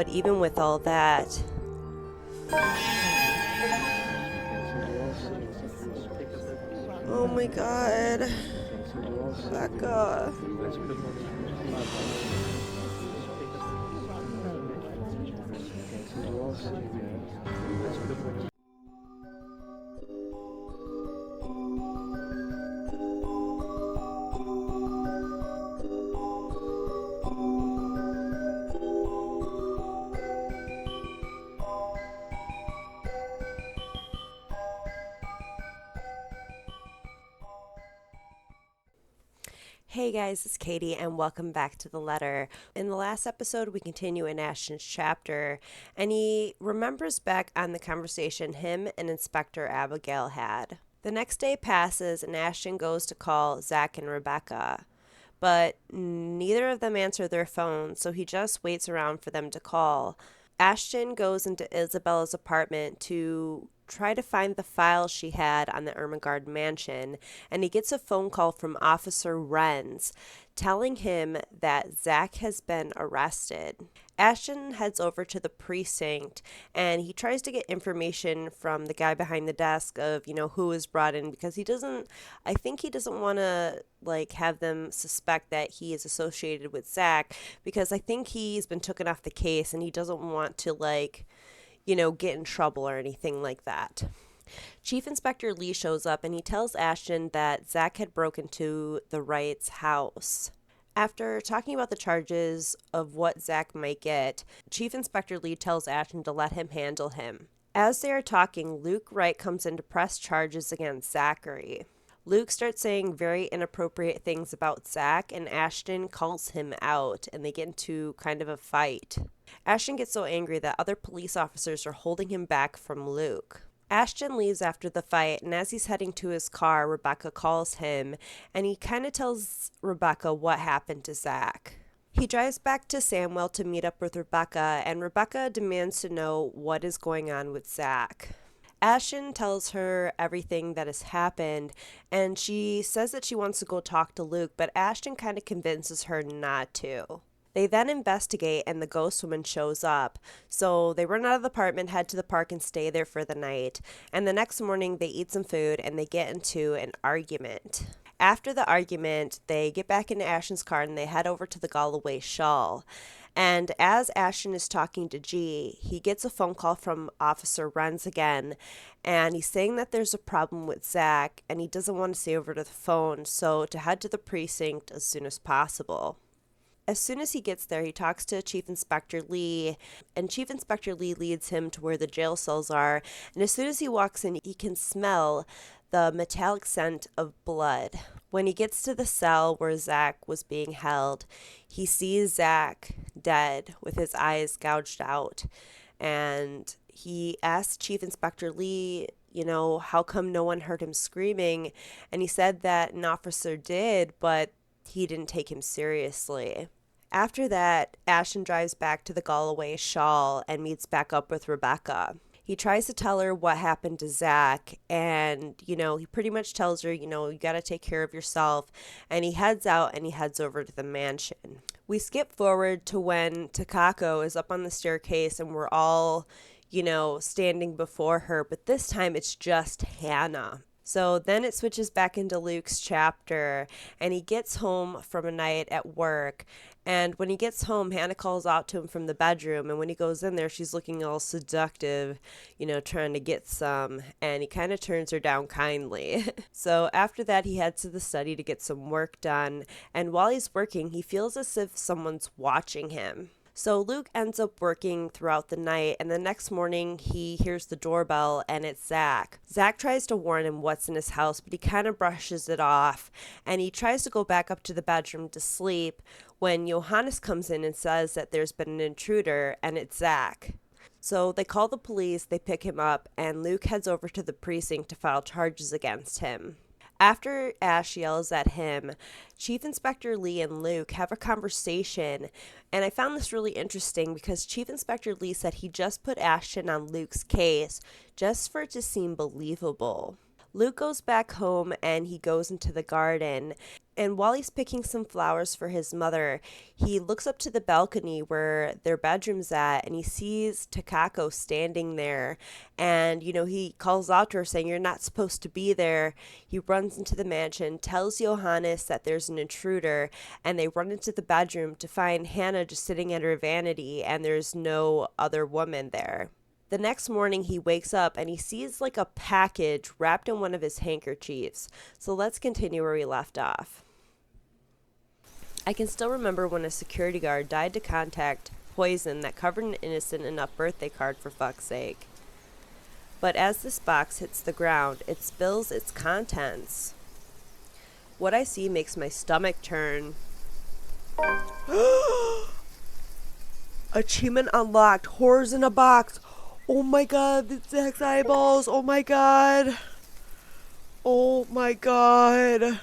But even with all that, oh my god, Becca. Hey guys, it's Katie and welcome back to The Letter. In the last episode, we continue in Ashton's chapter, and he remembers back on the conversation him and Inspector Abigail had. The next day passes and Ashton goes to call Zach and Rebecca, but neither of them answer their phone, so he just waits around for them to call. Ashton goes into Isabella's apartment to try to find the file she had on the Ermengarde mansion, and he gets a phone call from Officer Renz telling him that Zach has been arrested. Ashton heads over to the precinct and he tries to get information from the guy behind the desk of, who was brought in, because he doesn't want to have them suspect that he is associated with Zach, because I think he's been taken off the case and he doesn't want to get in trouble or anything like that. Chief Inspector Lee shows up and he tells Ashton that Zach had broken into the Wright's house. After talking about the charges of what Zach might get, Chief Inspector Lee tells Ashton to let him handle him. As they are talking, Luke Wright comes in to press charges against Zachary. Luke starts saying very inappropriate things about Zach, and Ashton calls him out, and they get into kind of a fight. Ashton gets so angry that other police officers are holding him back from Luke. Ashton leaves after the fight, and as he's heading to his car, Rebecca calls him, and he kind of tells Rebecca what happened to Zach. He drives back to Samwell to meet up with Rebecca, and Rebecca demands to know what is going on with Zach. Ashton tells her everything that has happened, and she says that she wants to go talk to Luke, but Ashton kind of convinces her not to. They then investigate, and the ghost woman shows up. So they run out of the apartment, head to the park, and stay there for the night. And the next morning, they eat some food, and they get into an argument. After the argument, they get back into Ashton's car, and they head over to the Galloway Shawl. And as Ashton is talking to G, he gets a phone call from Officer Renz again, and he's saying that there's a problem with Zach, and he doesn't want to say over to the phone, so to head to the precinct as soon as possible. As soon as he gets there, he talks to Chief Inspector Lee, and Chief Inspector Lee leads him to where the jail cells are, and as soon as he walks in, he can smell the metallic scent of blood. When he gets to the cell where Zach was being held, he sees Zach dead with his eyes gouged out, and he asks Chief Inspector Lee, how come no one heard him screaming, and he said that an officer did, but he didn't take him seriously. After that, Ashton drives back to the Galloway Shawl and meets back up with Rebecca. He tries to tell her what happened to Zach, and, he pretty much tells her, you got to take care of yourself, and he heads out and he heads over to the mansion. We skip forward to when Takako is up on the staircase and we're all, standing before her, but this time it's just Hannah. So then it switches back into Luke's chapter, and he gets home from a night at work, and when he gets home, Hannah calls out to him from the bedroom, and when he goes in there, she's looking all seductive, trying to get some, and he kind of turns her down kindly. So after that, he heads to the study to get some work done, and while he's working, he feels as if someone's watching him. So Luke ends up working throughout the night, and the next morning he hears the doorbell, and it's Zach. Zach tries to warn him what's in his house, but he kind of brushes it off, and he tries to go back up to the bedroom to sleep when Johannes comes in and says that there's been an intruder, and it's Zach. So they call the police, they pick him up, and Luke heads over to the precinct to file charges against him. After Ash yells at him, Chief Inspector Lee and Luke have a conversation, and I found this really interesting because Chief Inspector Lee said he just put Ashton on Luke's case just for it to seem believable. Luke goes back home and he goes into the garden. And while he's picking some flowers for his mother, he looks up to the balcony where their bedroom's at and he sees Takako standing there. And, he calls out to her saying, "You're not supposed to be there." He runs into the mansion, tells Johannes that there's an intruder, and they run into the bedroom to find Hannah just sitting at her vanity and there's no other woman there. The next morning, he wakes up and he sees like a package wrapped in one of his handkerchiefs. So let's continue where we left off. I can still remember when a security guard died to contact poison that covered an innocent enough birthday card, for fuck's sake. But as this box hits the ground, it spills its contents. What I see makes my stomach turn. Achievement unlocked. Horrors in a box. Oh my god, it's Zach's eyeballs. Oh my god. Oh my god.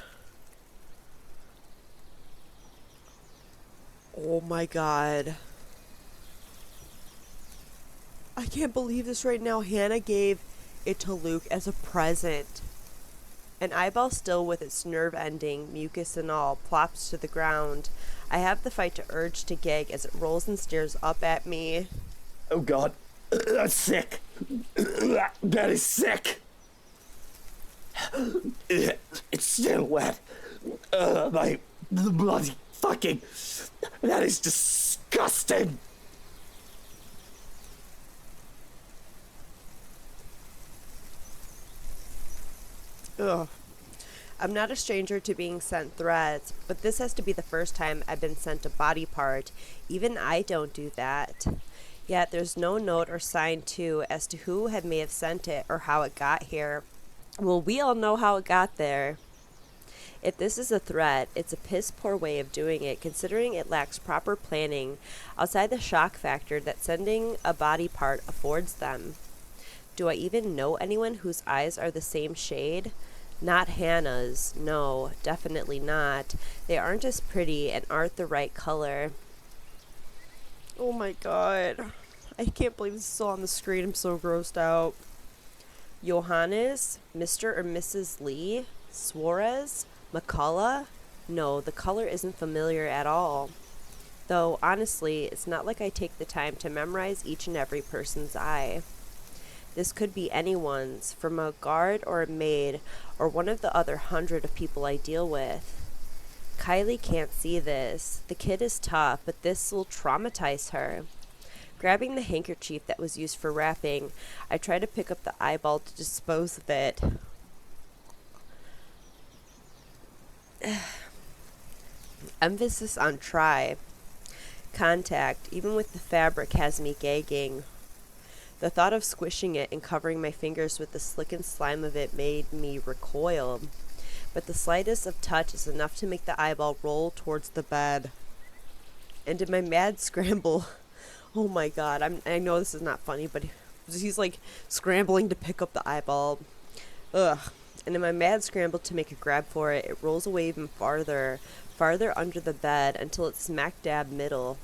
Oh my god. I can't believe this right now. Hannah gave it to Luke as a present. An eyeball still with its nerve ending, mucus and all, plops to the ground. I have the fight to urge to gag as it rolls and stares up at me. Oh god. That's sick. That is sick. It's still wet. My bloody fucking. That is disgusting. Ugh. I'm not a stranger to being sent threats, but this has to be the first time I've been sent a body part. Even I don't do that. Yet there's no note or sign too as to who may have sent it or how it got here. Well, we all know how it got there. If this is a threat, it's a piss poor way of doing it, considering it lacks proper planning outside the shock factor that sending a body part affords them. Do I even know anyone whose eyes are the same shade? Not Hannah's. No, definitely not. They aren't as pretty and aren't the right color. Oh my god. I can't believe this is still on the screen. I'm so grossed out. Johannes? Mr. or Mrs. Lee? Suarez? McCullough? No, the color isn't familiar at all. Though, honestly, it's not like I take the time to memorize each and every person's eye. This could be anyone's, from a guard or a maid, or one of the other 100 of people I deal with. Kylie can't see this. The kid is tough, but this will traumatize her. Grabbing the handkerchief that was used for wrapping, I try to pick up the eyeball to dispose of it. Emphasis on try. Contact, even with the fabric, has me gagging. The thought of squishing it and covering my fingers with the slick and slime of it made me recoil. But the slightest of touch is enough to make the eyeball roll towards the bed. And in my mad scramble, oh my god, I know this is not funny, but he's like scrambling to pick up the eyeball. Ugh. And in my mad scramble to make a grab for it, it rolls away even farther under the bed until it's smack dab middle.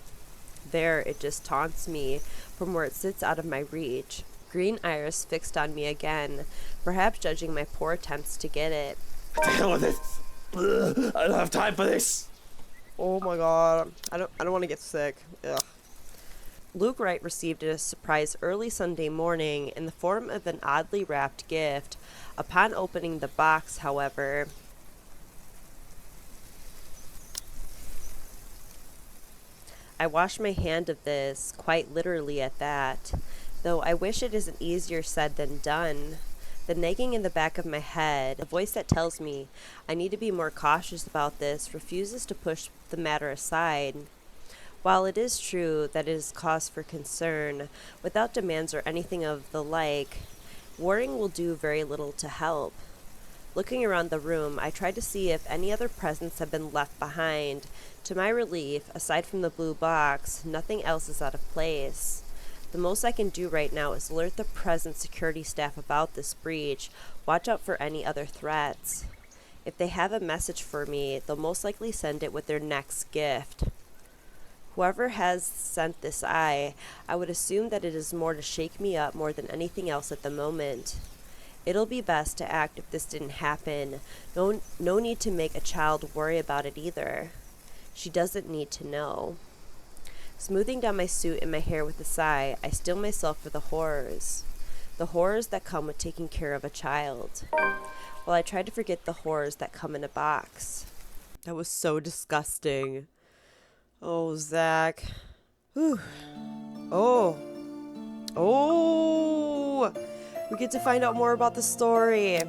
There, it just taunts me from where it sits out of my reach. Green iris fixed on me again, perhaps judging my poor attempts to get it. What the hell with it? I don't have time for this. Oh my god. I don't want to get sick. Ugh. Luke Wright received a surprise early Sunday morning in the form of an oddly wrapped gift. Upon opening the box, however, I wash my hand of this, quite literally at that, though I wish it isn't easier said than done. The nagging in the back of my head, the voice that tells me I need to be more cautious about this, refuses to push the matter aside. While it is true that it is cause for concern, without demands or anything of the like, worrying will do very little to help. Looking around the room, I tried to see if any other presents have been left behind. To my relief, aside from the blue box, nothing else is out of place. The most I can do right now is alert the present security staff about this breach, watch out for any other threats. If they have a message for me, they'll most likely send it with their next gift. Whoever has sent this eye, I would assume that it is more to shake me up more than anything else at the moment. It'll be best to act if this didn't happen. No need to make a child worry about it either. She doesn't need to know. Smoothing down my suit and my hair with a sigh, I steel myself for the horrors. The horrors that come with taking care of a child. While I try to forget the horrors that come in a box. That was so disgusting. Oh, Zach. Whew. Oh. Oh! We get to find out more about the story.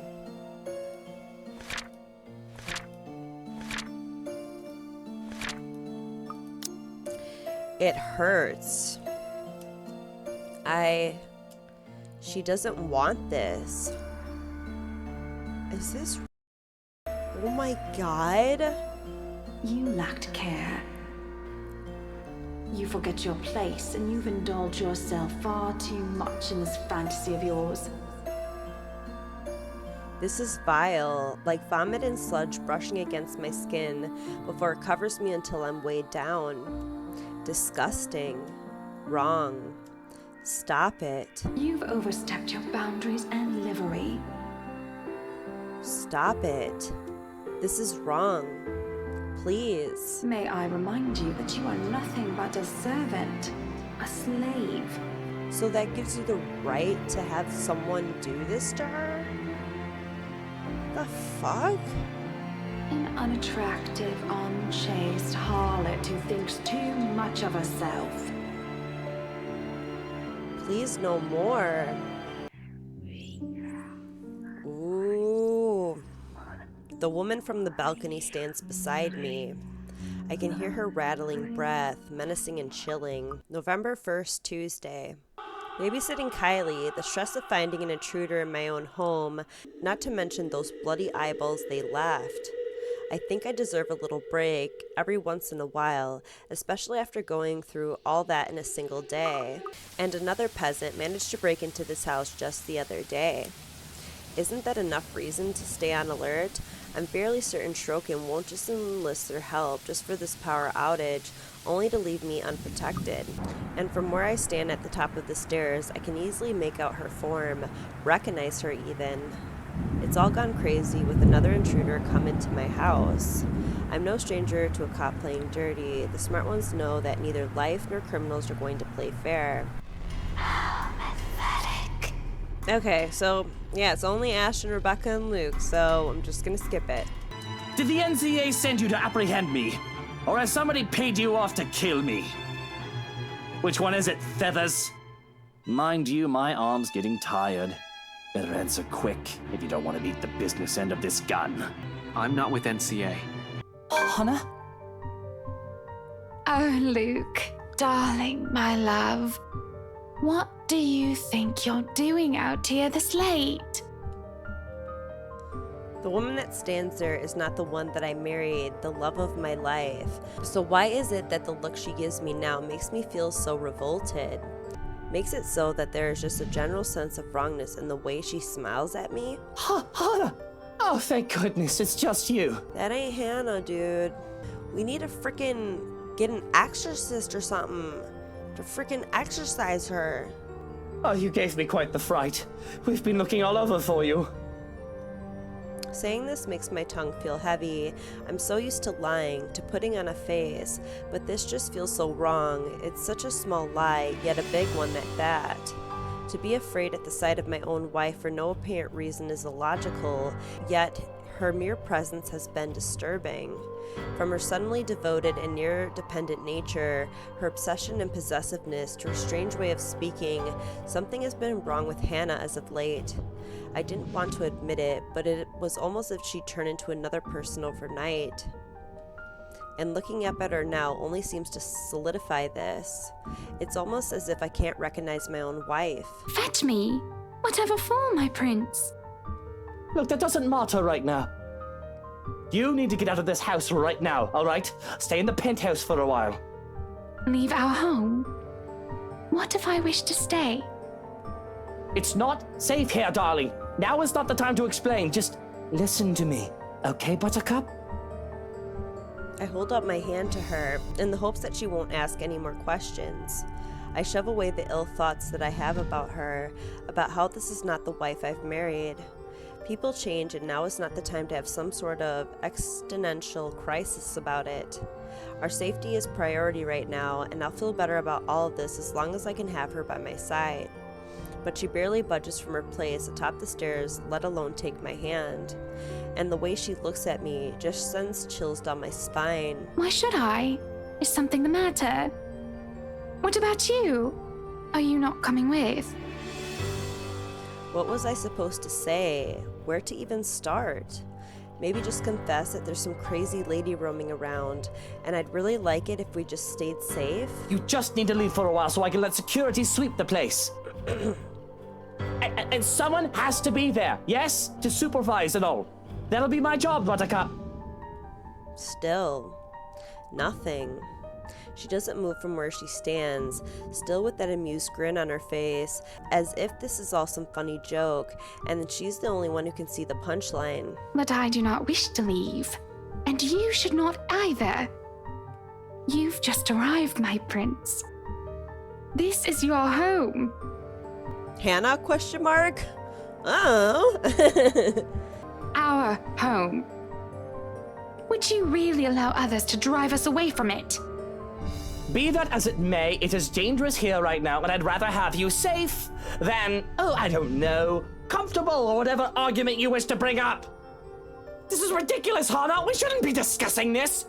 It hurts. She doesn't want this. Is this... Oh my god. You lacked care. You forget your place, and you've indulged yourself far too much in this fantasy of yours. This is vile, like vomit and sludge brushing against my skin before it covers me until I'm weighed down. Disgusting. Wrong. Stop it. You've overstepped your boundaries and livery. Stop it. This is wrong. Please. May I remind you that you are nothing but a servant, a slave. So that gives you the right to have someone do this to her? The fuck? An unattractive, unchaste harlot who thinks too much of herself. Please no more. Ooh. The woman from the balcony stands beside me. I can hear her rattling breath, menacing and chilling. November 1st, Tuesday. Babysitting Kylie, the stress of finding an intruder in my own home, not to mention those bloody eyeballs they left. I think I deserve a little break every once in a while, especially after going through all that in a single day. And another peasant managed to break into this house just the other day. Isn't that enough reason to stay on alert? I'm fairly certain Strokin won't just enlist their help just for this power outage, only to leave me unprotected. And from where I stand at the top of the stairs, I can easily make out her form, recognize her even. It's all gone crazy with another intruder come into my house. I'm no stranger to a cop playing dirty. The smart ones know that neither life nor criminals are going to play fair. Pathetic. Okay, so yeah, it's only Ashton, Rebecca, and Luke, so I'm just gonna skip it. Did the NCA send you to apprehend me? Or has somebody paid you off to kill me? Which one is it, Feathers? Mind you, my arm's getting tired. Better answer quick if you don't want to meet the business end of this gun. I'm not with NCA. Hannah? Oh, Luke, darling, my love. What do you think you're doing out here this late? The woman that stands there is not the one that I married, the love of my life. So why is it that the look she gives me now makes me feel so revolted? Makes it so that there is just a general sense of wrongness in the way she smiles at me? Hannah! Oh, thank goodness, it's just you. That ain't Hannah, dude. We need to frickin' get an exorcist or something to frickin' exorcise her. Oh, you gave me quite the fright. We've been looking all over for you. Saying this makes my tongue feel heavy. I'm so used to lying, to putting on a face, but this just feels so wrong. It's such a small lie, yet a big one at that. To be afraid at the sight of my own wife for no apparent reason is illogical, yet her mere presence has been disturbing. From her suddenly devoted and near dependent nature, her obsession and possessiveness, to her strange way of speaking, something has been wrong with Hannah as of late. I didn't want to admit it, but it was almost as if she turned into another person overnight. And looking up at her now only seems to solidify this. It's almost as if I can't recognize my own wife. Fetch me. Whatever for, my prince. Look, that doesn't matter right now. You need to get out of this house right now, all right? Stay in the penthouse for a while. Leave our home? What if I wish to stay? It's not safe here, darling. Now is not the time to explain. Just listen to me, okay, Buttercup? I hold up my hand to her in the hopes that she won't ask any more questions. I shove away the ill thoughts that I have about her, about how this is not the wife I've married. People change, and now is not the time to have some sort of existential crisis about it. Our safety is priority right now, and I'll feel better about all of this as long as I can have her by my side. But she barely budges from her place atop the stairs, let alone take my hand. And the way she looks at me just sends chills down my spine. Why should I? Is something the matter? What about you? Are you not coming with? What was I supposed to say? Where to even start? Maybe just confess that there's some crazy lady roaming around, and I'd really like it if we just stayed safe. You just need to leave for a while so I can let security sweep the place. And someone has to be there, yes? To supervise and all. That'll be my job, Buttercup. Still, nothing. She doesn't move from where she stands, still with that amused grin on her face, as if this is all some funny joke, and that she's the only one who can see the punchline. But I do not wish to leave. And you should not either. You've just arrived, my prince. This is your home. Hannah, question mark? Oh. Our home. Would you really allow others to drive us away from it? Be that as it may, it is dangerous here right now, and I'd rather have you safe than, I don't know, comfortable or whatever argument you wish to bring up. This is ridiculous, Hannah. We shouldn't be discussing this.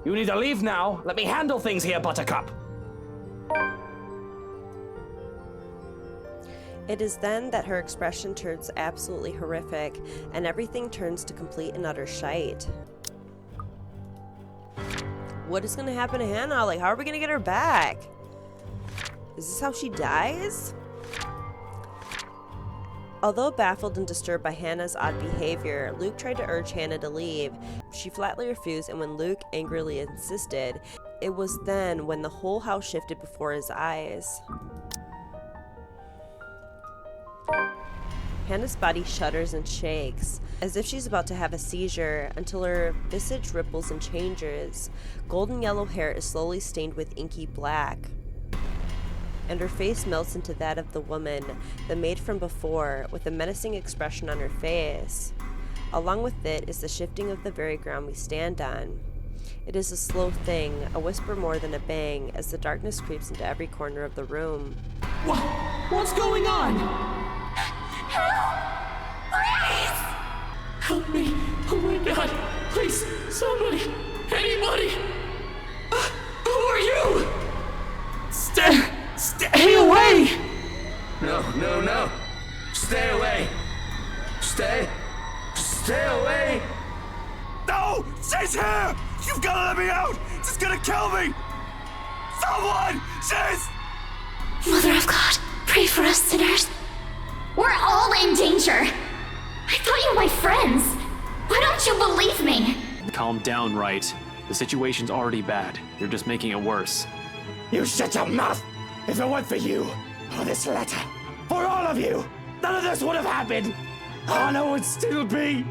You need to leave now. Let me handle things here, Buttercup. It is then that her expression turns absolutely horrific, and everything turns to complete and utter shite. What is going to happen to Hannah? Like, how are we going to get her back? Is this how she dies? Although baffled and disturbed by Hannah's odd behavior, Luke tried to urge Hannah to leave. She flatly refused, and when Luke angrily insisted, it was then when the whole house shifted before his eyes. Hannah's body shudders and shakes, as if she's about to have a seizure, until her visage ripples and changes. Golden yellow hair is slowly stained with inky black, and her face melts into that of the woman, the maid from before, with a menacing expression on her face. Along with it is the shifting of the very ground we stand on. It is a slow thing, a whisper more than a bang, as the darkness creeps into every corner of the room. What's going on? Please! Help me! Oh my god! Please! Somebody! Anybody! Who are you? Stay away! No. Stay away. Stay away. No! She's here! You've gotta let me out! She's gonna kill me! Someone! She's... Mother of God, pray for us sinners. We're all in danger. I thought you were my friends. Why don't you believe me? Calm down, Wright. The situation's already bad. You're just making it worse. You shut your mouth! If it weren't for you, or this letter, for all of you, none of this would have happened! Hannah would still be...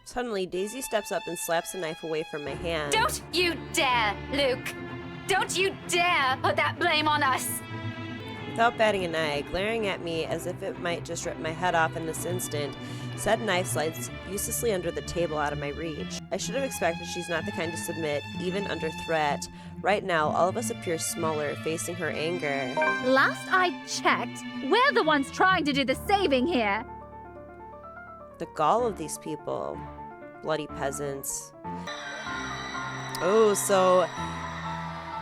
Suddenly, Daisy steps up and slaps the knife away from my hand. Don't you dare, Luke! Don't you dare put that blame on us! Without batting an eye, glaring at me as if it might just rip my head off in this instant, said knife slides uselessly under the table out of my reach. I should have expected she's not the kind to submit, even under threat. Right now, all of us appear smaller, facing her anger. Last I checked, we're the ones trying to do the saving here. The gall of these people. Bloody peasants. Oh, so...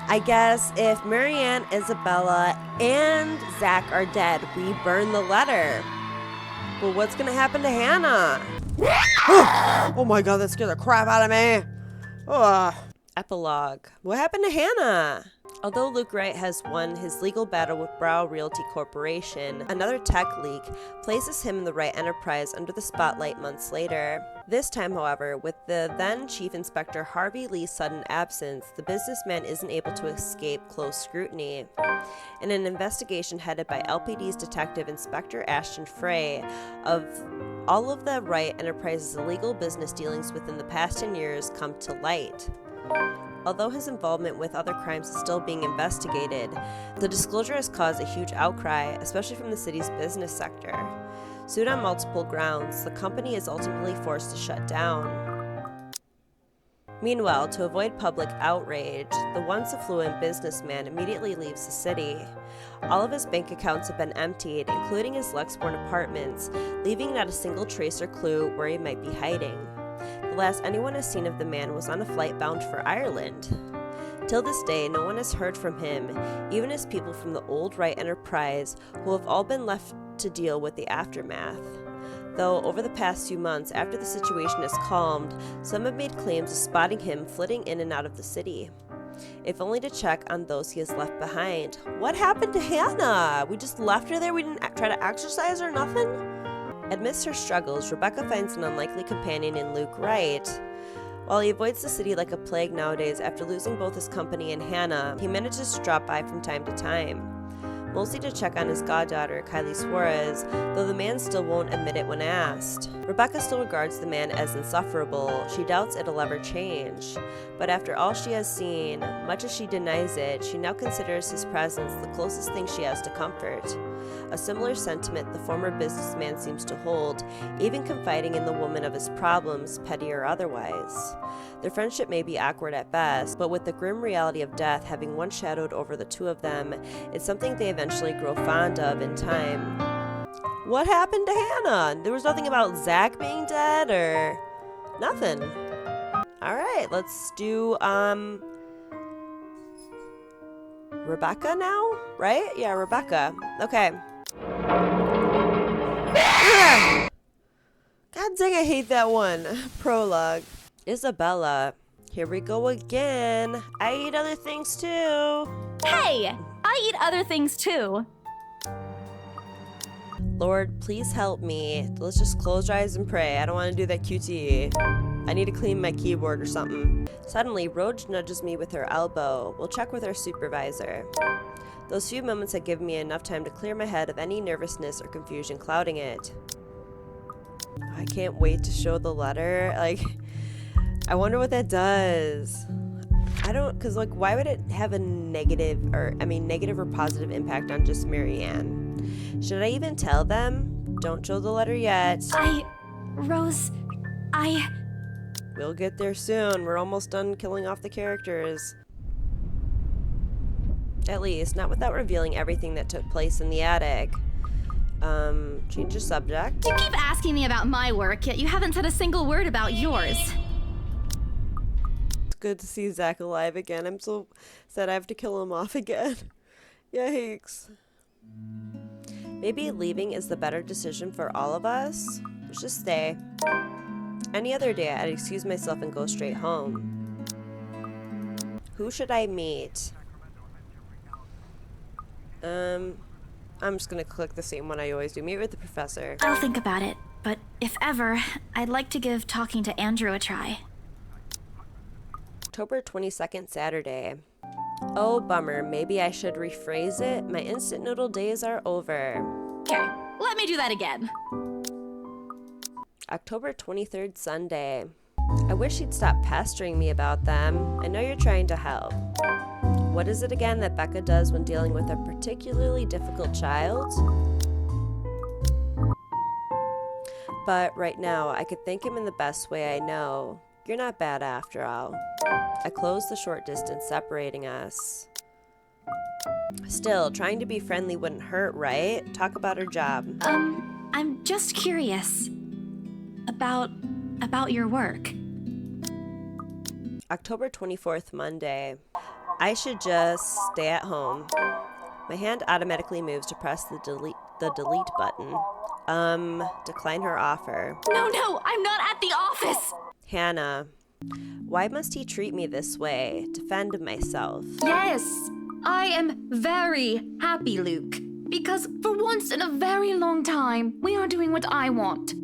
I guess if Marianne, Isabella, and Zach are dead, we burn the letter. Well, what's gonna happen to Hannah? Oh my god, that scared the crap out of me. Epilogue. What happened to Hannah? Although Luke Wright has won his legal battle with Brow Realty Corporation, another tech leak places him and the Wright enterprise under the spotlight months later. This time, however, with the then Chief Inspector Harvey Lee's sudden absence, the businessman isn't able to escape close scrutiny. In an investigation headed by LPD's Detective Inspector Ashton Frey of all of the Wright enterprise's illegal business dealings within the past 10 years come to light. Although his involvement with other crimes is still being investigated, the disclosure has caused a huge outcry, especially from the city's business sector. Sued on multiple grounds, the company is ultimately forced to shut down. Meanwhile, to avoid public outrage, the once affluent businessman immediately leaves the city. All of his bank accounts have been emptied, including his Lexbourne apartments, leaving not a single trace or clue where he might be hiding. The last anyone has seen of the man was on a flight bound for Ireland. Till this day, no one has heard from him, even as people from the old Wright enterprise, who have all been left to deal with the aftermath. Though over the past few months, after the situation has calmed, some have made claims of spotting him flitting in and out of the city, if only to check on those he has left behind. What happened to Hannah? We just left her there? We didn't try to exercise or nothing? Amidst her struggles, Rebecca finds an unlikely companion in Luke Wright. While he avoids the city like a plague nowadays after losing both his company and Hannah, he manages to drop by from time to time, mostly to check on his goddaughter, Kylie Suarez, though the man still won't admit it when asked. Rebecca still regards the man as insufferable. She doubts it'll ever change. But after all she has seen, much as she denies it, she now considers his presence the closest thing she has to comfort. A similar sentiment the former businessman seems to hold, even confiding in the woman of his problems, petty or otherwise. Their friendship may be awkward at best, but with the grim reality of death having once shadowed over the two of them, it's something they eventually grow fond of in time. What happened to Hannah? There was nothing about Zach being dead or nothing. Alright, let's do Rebecca now? Right? Yeah, Rebecca. Okay. God dang, I hate that one. Prologue. Isabella. Here we go again. I eat other things too. Hey, I eat other things too. Lord, please help me. Let's just close our eyes and pray. I don't want to do that QTE. I need to clean my keyboard or something. Suddenly, Roge nudges me with her elbow. We'll check with our supervisor. Those few moments had given me enough time to clear my head of any nervousness or confusion clouding it. I can't wait to show the letter. Like, I wonder what that does. Cause like, why would it have a negative or positive impact on just Marianne? Should I even tell them? Don't show the letter yet. We'll get there soon. We're almost done killing off the characters. At least, not without revealing everything that took place in the attic. Change the subject. You keep asking me about my work, yet you haven't said a single word about yours. It's good to see Zach alive again. I'm so sad I have to kill him off again. Yikes. Maybe leaving is the better decision for all of us. Let's just stay. Any other day, I'd excuse myself and go straight home. Who should I meet? I'm just gonna click the same one I always do. Meet with the professor. I'll think about it, but if ever, I'd like to give talking to Andrew a try. October 22nd, Saturday. Oh, bummer. Maybe I should rephrase it. My instant noodle days are over. Okay, let me do that again. October 23rd, Sunday. I wish he'd stop pestering me about them. I know you're trying to help. What is it again that Becca does when dealing with a particularly difficult child? But right now, I could thank him in the best way I know. You're not bad after all. I closed the short distance separating us. Still, trying to be friendly wouldn't hurt, right? Talk about her job. I'm just curious about your work. October 24th, Monday. I should just stay at home. My hand automatically moves to press the delete button. Decline her offer. No, I'm not at the office! Hannah. Why must he treat me this way? Defend myself. Yes, I am very happy, Luke. Because for once in a very long time, we are doing what I want.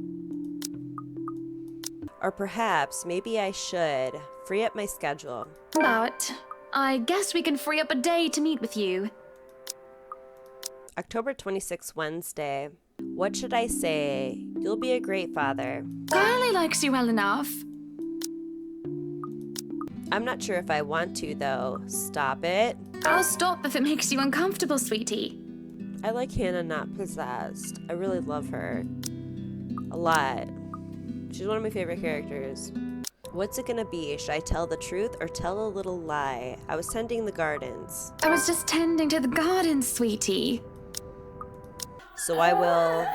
Or perhaps, maybe I should free up my schedule. But I guess we can free up a day to meet with you. October 26th, Wednesday. What should I say? You'll be a great father. Kylie likes you well enough. I'm not sure if I want to, though. Stop it. I'll stop if it makes you uncomfortable, sweetie. I like Hannah not possessed. I really love her. A lot. She's one of my favorite characters. What's it gonna be? Should I tell the truth or tell a little lie? I was tending the gardens. I was just tending to the garden, sweetie. So I will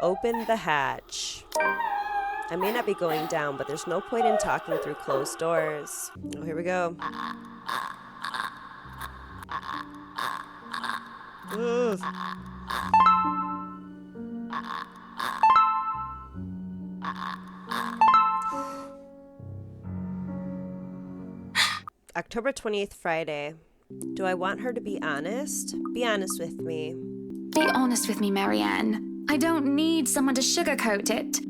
open the hatch. I may not be going down, but there's no point in talking through closed doors. Oh, here we go. Ugh. October 20th, Friday. Do I want her to be honest? Be honest with me. Be honest with me, Marianne. I don't need someone to sugarcoat it.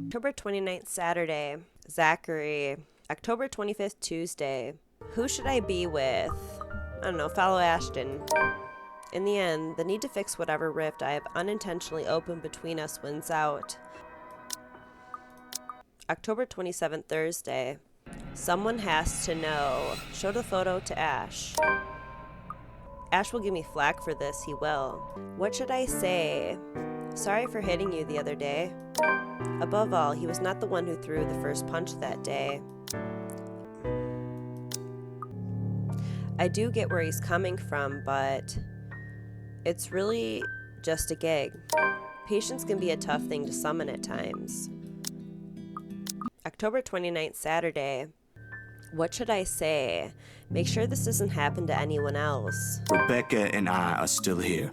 October 29th, Saturday. Zachary. October 25th, Tuesday. Who should I be with? I don't know, follow Ashton. In the end, the need to fix whatever rift I have unintentionally opened between us wins out. October 27th, Thursday. Someone has to know. Show the photo to Ash. Ash will give me flack for this, he will. What should I say? Sorry for hitting you the other day. Above all, he was not the one who threw the first punch that day. I do get where he's coming from, but it's really just a gig. Patience can be a tough thing to summon at times. October 29th, Saturday. What should I say? Make sure this doesn't happen to anyone else. Rebecca and I are still here.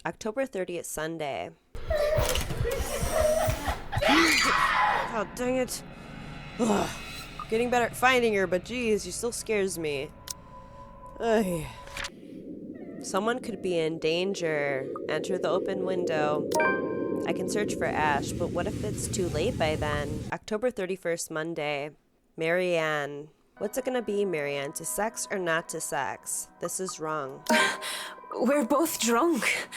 October 30th, Sunday. Oh, dang it. Ugh. Getting better at finding her, but geez, she still scares me. Ugh. Someone could be in danger. Enter the open window. I can search for Ash, but what if it's too late by then? October 31st, Monday. Marianne. What's it gonna be, Marianne? To sex or not to sex? This is wrong. We're both drunk.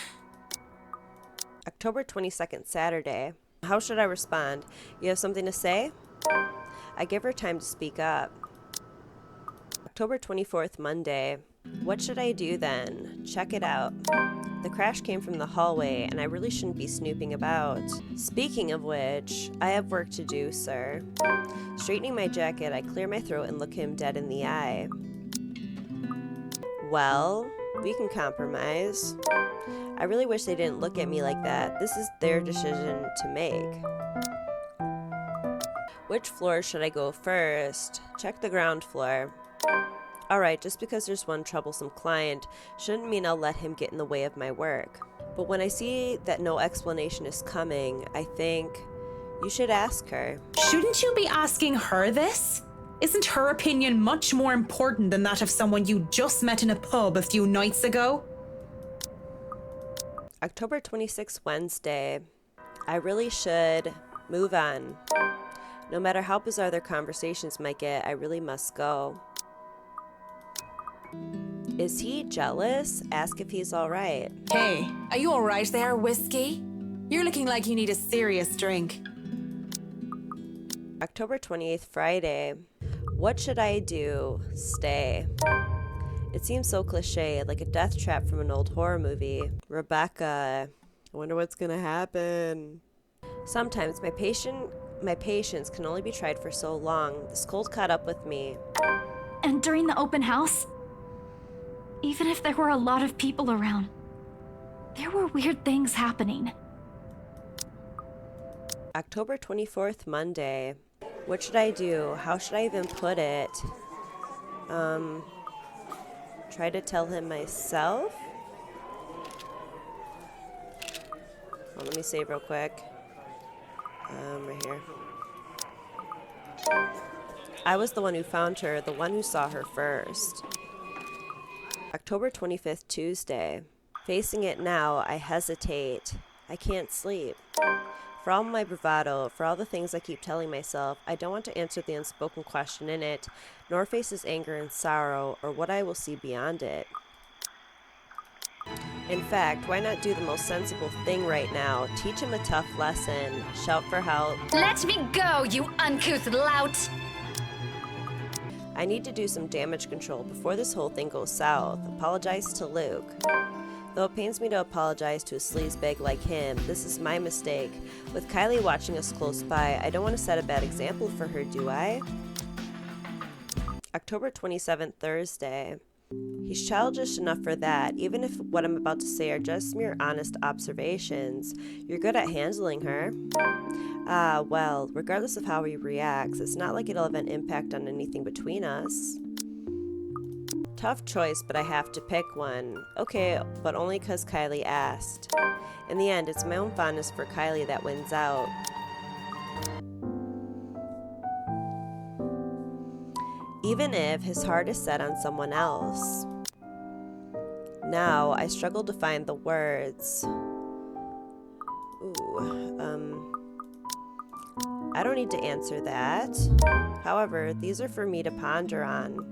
October 22nd, Saturday. How should I respond? You have something to say? I give her time to speak up. October 24th, Monday. What should I do then? Check it out. The crash came from the hallway, and I really shouldn't be snooping about. Speaking of which, I have work to do, sir. Straightening my jacket, I clear my throat and look him dead in the eye. Well, we can compromise. I really wish they didn't look at me like that. This is their decision to make. Which floor should I go first? Check the ground floor. Alright, just because there's one troublesome client shouldn't mean I'll let him get in the way of my work. But when I see that no explanation is coming, I think you should ask her. Shouldn't you be asking her this? Isn't her opinion much more important than that of someone you just met in a pub a few nights ago? October 26th, Wednesday. I really should move on. No matter how bizarre their conversations might get, I really must go. Is he jealous? Ask if he's alright. Hey, are you alright there, Whiskey? You're looking like you need a serious drink. October 28th, Friday. What should I do? Stay. It seems so cliche, like a death trap from an old horror movie. Rebecca. I wonder what's gonna happen. Sometimes my patience can only be tried for so long. This cold caught up with me. And during the open house, even if there were a lot of people around, there were weird things happening. October 24th, Monday. What should I do? How should I even put it? Try to tell him myself? Well, let me save real quick. Right here. I was the one who found her, the one who saw her first. October 25th, Tuesday. Facing it now, I hesitate. I can't sleep. For all my bravado, for all the things I keep telling myself, I don't want to answer the unspoken question in it, nor face his anger and sorrow, or what I will see beyond it. In fact, why not do the most sensible thing right now? Teach him a tough lesson. Shout for help. Let me go, you uncouth lout! I need to do some damage control before this whole thing goes south. Apologize to Luke. Though it pains me to apologize to a sleazebag like him, this is my mistake. With Kylie watching us close by, I don't want to set a bad example for her, do I? October 27th, Thursday. He's childish enough for that, even if what I'm about to say are just mere honest observations. You're good at handling her. Well, regardless of how he reacts, it's not like it'll have an impact on anything between us. Tough choice, but I have to pick one. Okay, but only because Kylie asked. In the end, it's my own fondness for Kylie that wins out. Even if his heart is set on someone else. Now, I struggle to find the words. I don't need to answer that. However, these are for me to ponder on.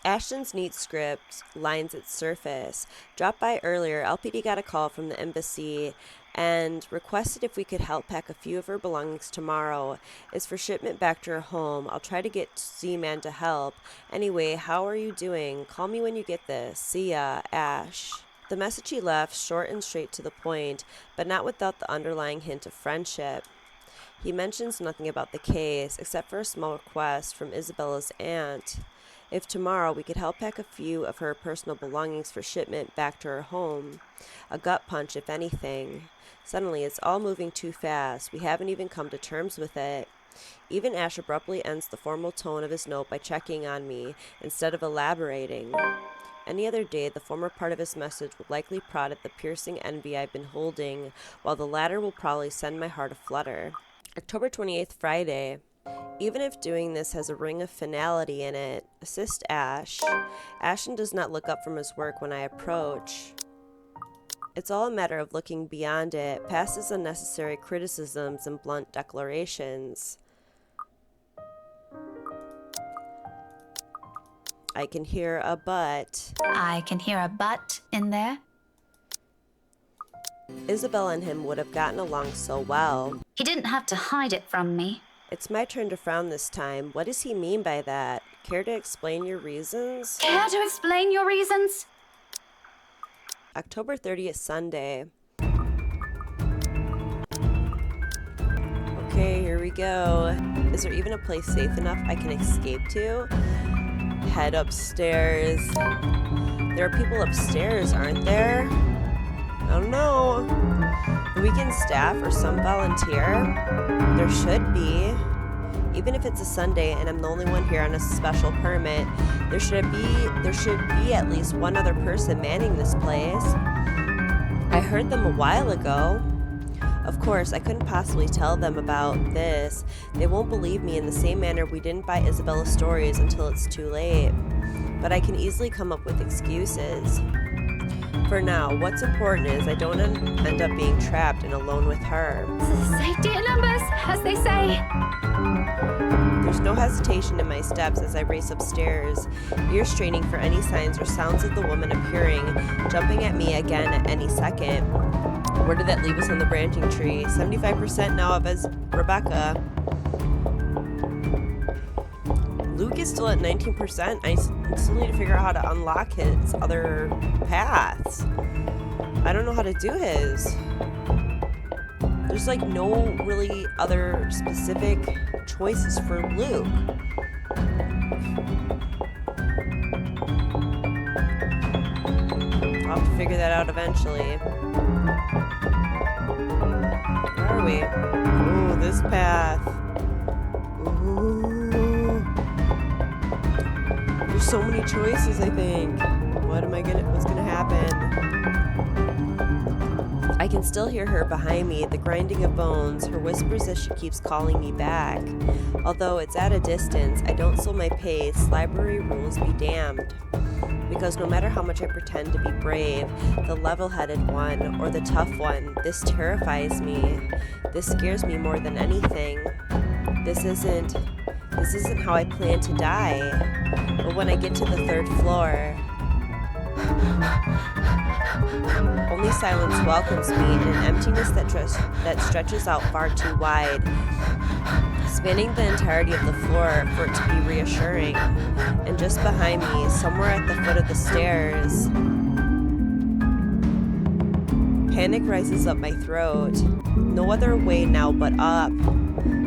Ashton's neat script lines its surface. Dropped by earlier, LPD got a call from the embassy and requested if we could help pack a few of her belongings tomorrow. It's for shipment back to her home. I'll try to get Z-Man to help. Anyway, how are you doing? Call me when you get this. See ya, Ash. The message he left, short and straight to the point, but not without the underlying hint of friendship. He mentions nothing about the case, except for a small request from Isabella's aunt. If tomorrow we could help pack a few of her personal belongings for shipment back to her home. A gut punch, if anything. Suddenly, it's all moving too fast. We haven't even come to terms with it. Even Ash abruptly ends the formal tone of his note by checking on me, instead of elaborating. Any other day, the former part of his message would likely prod at the piercing envy I've been holding, while the latter will probably send my heart aflutter. October 28th, Friday. Even if doing this has a ring of finality in it, assist Ash. Ashton does not look up from his work when I approach. It's all a matter of looking beyond it, past his unnecessary criticisms and blunt declarations. I can hear a but. I can hear a but in there. Isabella and him would have gotten along so well. He didn't have to hide it from me. It's my turn to frown this time. What does he mean by that? Care to explain your reasons? Care to explain your reasons? October 30th, Sunday. Okay, here we go. Is there even a place safe enough I can escape to? Head upstairs. There are people upstairs, aren't there? I don't know. The weekend staff or some volunteer? There should be. Even if it's a Sunday and I'm the only one here on a special permit, there should be at least one other person manning this place. I heard them a while ago. Of course, I couldn't possibly tell them about this. They won't believe me in the same manner we didn't buy Isabella's stories until it's too late. But I can easily come up with excuses. For now, what's important is I don't end up being trapped and alone with her. Safety in numbers, as they say. There's no hesitation in my steps as I race upstairs, ears straining for any signs or sounds of the woman appearing, jumping at me again at any second. Where did that leave us on the branching tree? 75% now of as Rebecca. Luke is still at 19%. I still need to figure out how to unlock his other paths. I don't know how to do his. There's like no really other specific choices for Luke. I'll have to figure that out eventually. Where are we? Ooh, this path. Ooh. There's so many choices, I think. What's gonna happen? I can still hear her behind me, the grinding of bones, her whispers as she keeps calling me back. Although it's at a distance, I don't slow my pace. Library rules be damned. Because no matter how much I pretend to be brave, the level-headed one, or the tough one, this terrifies me. This scares me more than anything. This isn't how I plan to die. But when I get to the third floor, Only silence welcomes me in an emptiness that stretches out far too wide, spanning the entirety of the floor for it to be reassuring. And just behind me, somewhere at the foot of the stairs, panic rises up my throat. No other way now but up.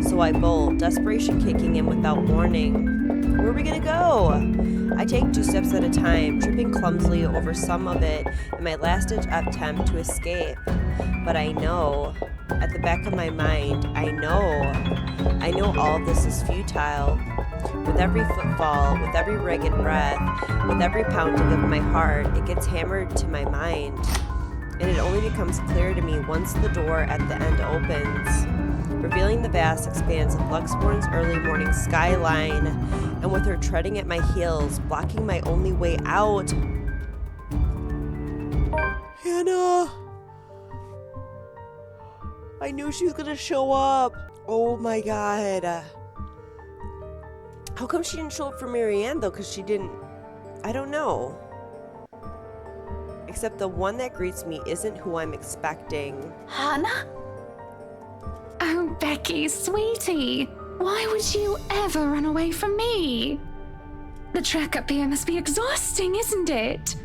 So I bolt, desperation kicking in without warning. Where are we gonna go? I take 2 steps at a time, tripping clumsily over some of it in my last-ditch attempt to escape. But I know, at the back of my mind, I know all of this is futile. With every footfall, with every ragged breath, with every pounding of my heart, it gets hammered to my mind. And it only becomes clear to me once the door at the end opens, revealing the vast expanse of Luxborn's early morning skyline, and with her treading at my heels, blocking my only way out. Hannah! I knew she was gonna show up. Oh my god. How come she didn't show up for Marianne though? Because she didn't... I don't know. Except the one that greets me isn't who I'm expecting. Hannah? Oh, Becky, sweetie. Why would you ever run away from me? The trek up here must be exhausting, isn't it?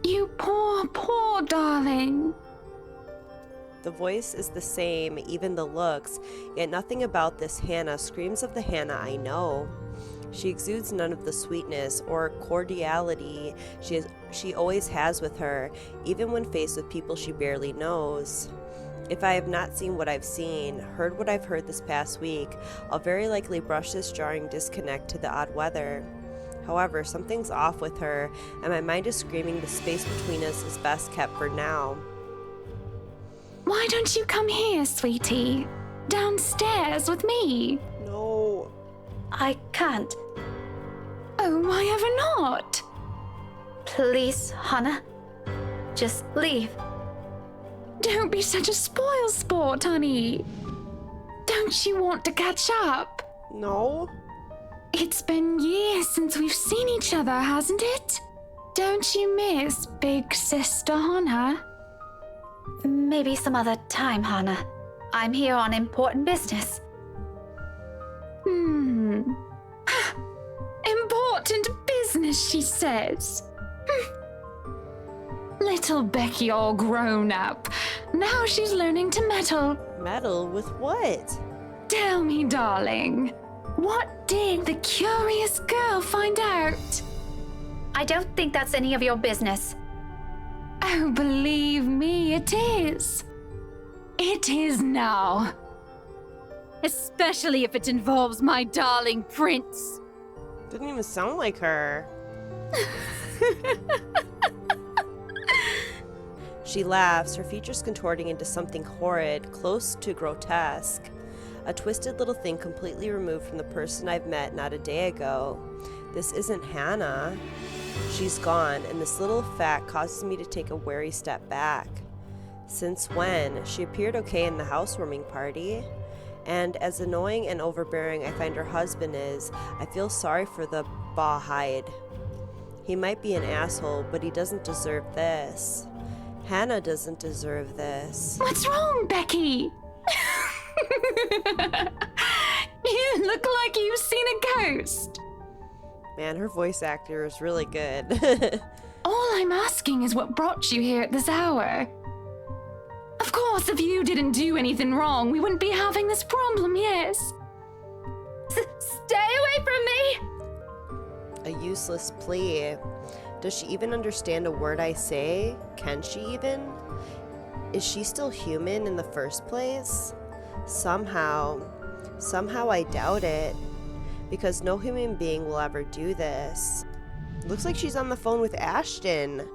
You poor, poor darling. The voice is the same, even the looks, yet nothing about this Hannah screams of the Hannah I know. She exudes none of the sweetness or cordiality she always has with her, even when faced with people she barely knows. If I have not seen what I've seen, heard what I've heard this past week, I'll very likely brush this jarring disconnect to the odd weather. However, something's off with her, and my mind is screaming the space between us is best kept for now. Why don't you come here, sweetie? Downstairs with me. No. I can't. Oh, why ever not? Please, Hannah. Just leave. Don't be such a spoil sport, honey. Don't you want to catch up? No. It's been years since we've seen each other, hasn't it? Don't you miss big sister Hannah? Maybe some other time, Hannah. I'm here on important business. Important business, she says. Little Becky all grown up. Now she's learning to meddle. Meddle with what? Tell me, darling. What did the curious girl find out? I don't think that's any of your business. Oh, believe me, it is. It is now. Especially if it involves my darling prince. Didn't even sound like her. She laughs, her features contorting into something horrid, close to grotesque. A twisted little thing completely removed from the person I've met not a day ago. This isn't Hannah. She's gone, and this little fact causes me to take a wary step back. Since when? She appeared okay in the housewarming party. And as annoying and overbearing I find her husband is, I feel sorry for the bawhide. He might be an asshole, but he doesn't deserve this. Hannah doesn't deserve this. What's wrong, Becky? You look like you've seen a ghost. Man, her voice actor is really good. All I'm asking is what brought you here at this hour. Of course, if you didn't do anything wrong, we wouldn't be having this problem, yes? Stay away from me! A useless plea. Does she even understand a word I say? Can she even? Is she still human in the first place? Somehow I doubt it. Because no human being will ever do this. Looks like she's on the phone with Ashton.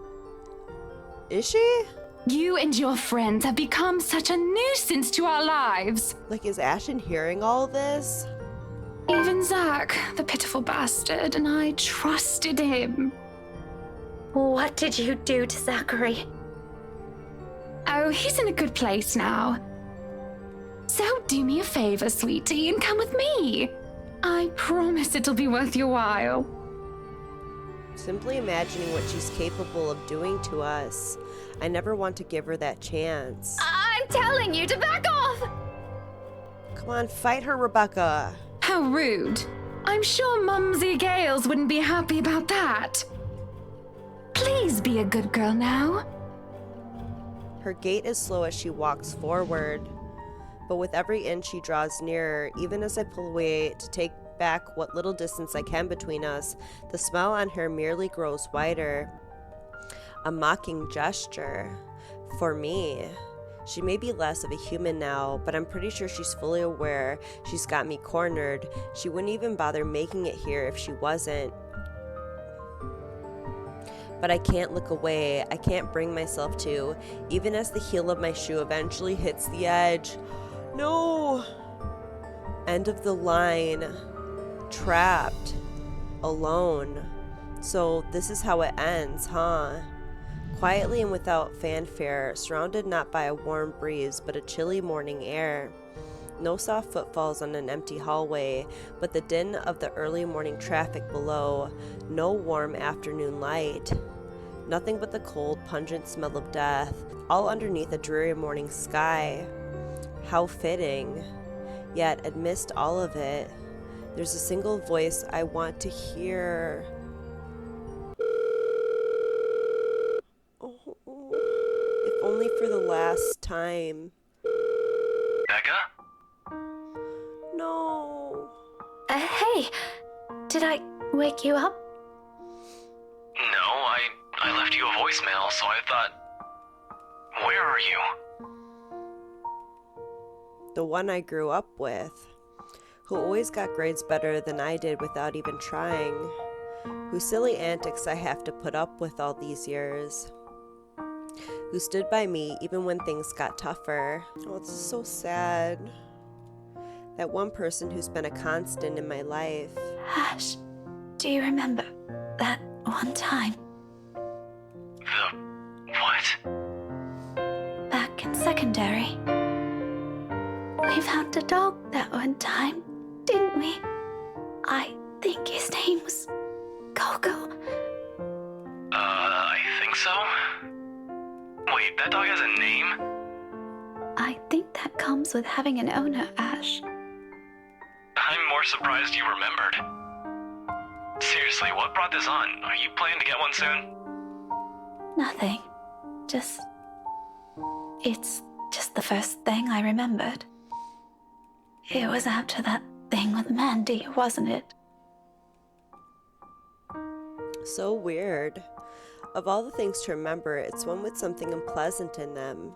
Is she? You and your friends have become such a nuisance to our lives. Like, is Ashton hearing all this? Even Zach, the pitiful bastard, and I trusted him. What did you do to Zachary? Oh, he's in a good place now. So do me a favor, sweetie, and come with me. I promise it'll be worth your while. Simply imagining what she's capable of doing to us. I never want to give her that chance. I'm telling you to back off! Come on, fight her, Rebecca. How rude. I'm sure Mumsy Gales wouldn't be happy about that. Please be a good girl now. Her gait is slow as she walks forward, but with every inch she draws nearer, even as I pull away to take back what little distance I can between us, the smile on her merely grows wider. A mocking gesture. For me. She may be less of a human now, but I'm pretty sure she's fully aware she's got me cornered. She wouldn't even bother making it here if she wasn't. But I can't look away. I can't bring myself to, even as the heel of my shoe eventually hits the edge. No! End of the line. Trapped. Alone. So this is how it ends, huh? Quietly and without fanfare, surrounded not by a warm breeze, but a chilly morning air. No soft footfalls on an empty hallway, but the din of the early morning traffic below. No warm afternoon light. Nothing but the cold, pungent smell of death, all underneath a dreary morning sky. How fitting. Yet, amidst all of it, there's a single voice I want to hear. Oh, if only for the last time. Becca? No. Hey, did I wake you up? No, I left you a voicemail, so I thought... Where are you? The one I grew up with, who always got grades better than I did without even trying, whose silly antics I have to put up with all these years, who stood by me even when things got tougher. Oh, it's so sad. That one person who's been a constant in my life. Ash, do you remember that one time? The... what? Back in secondary. We found a dog that one time, didn't we? I think his name was Coco. I think so? Wait, that dog has a name? I think that comes with having an owner, Ash. I'm more surprised you remembered. Seriously, what brought this on? Are you planning to get one soon? Nothing. It's just the first thing I remembered. It was after that thing with Mandy, wasn't it? So weird. Of all the things to remember, it's one with something unpleasant in them.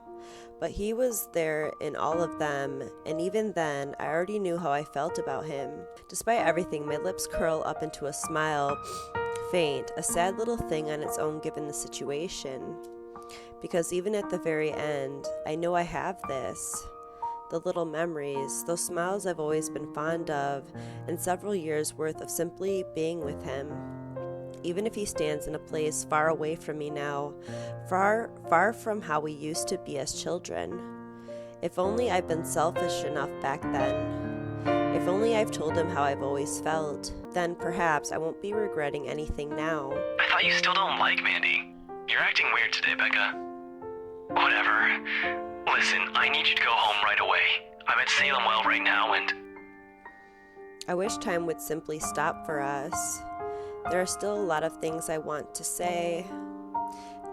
But he was there in all of them, and even then, I already knew how I felt about him. Despite everything, my lips curl up into a smile, faint, a sad little thing on its own given the situation. Because even at the very end, I know I have this. The little memories, those smiles I've always been fond of, and several years worth of simply being with him. Even if he stands in a place far away from me now, far, far from how we used to be as children. If only I've been selfish enough back then. If only I've told him how I've always felt. Then perhaps I won't be regretting anything now. I thought you still don't like Mandy. You're acting weird today, Becca. Whatever. Listen, I need you to go home right away. I'm at Salem Well right now, and... I wish time would simply stop for us. There are still a lot of things I want to say.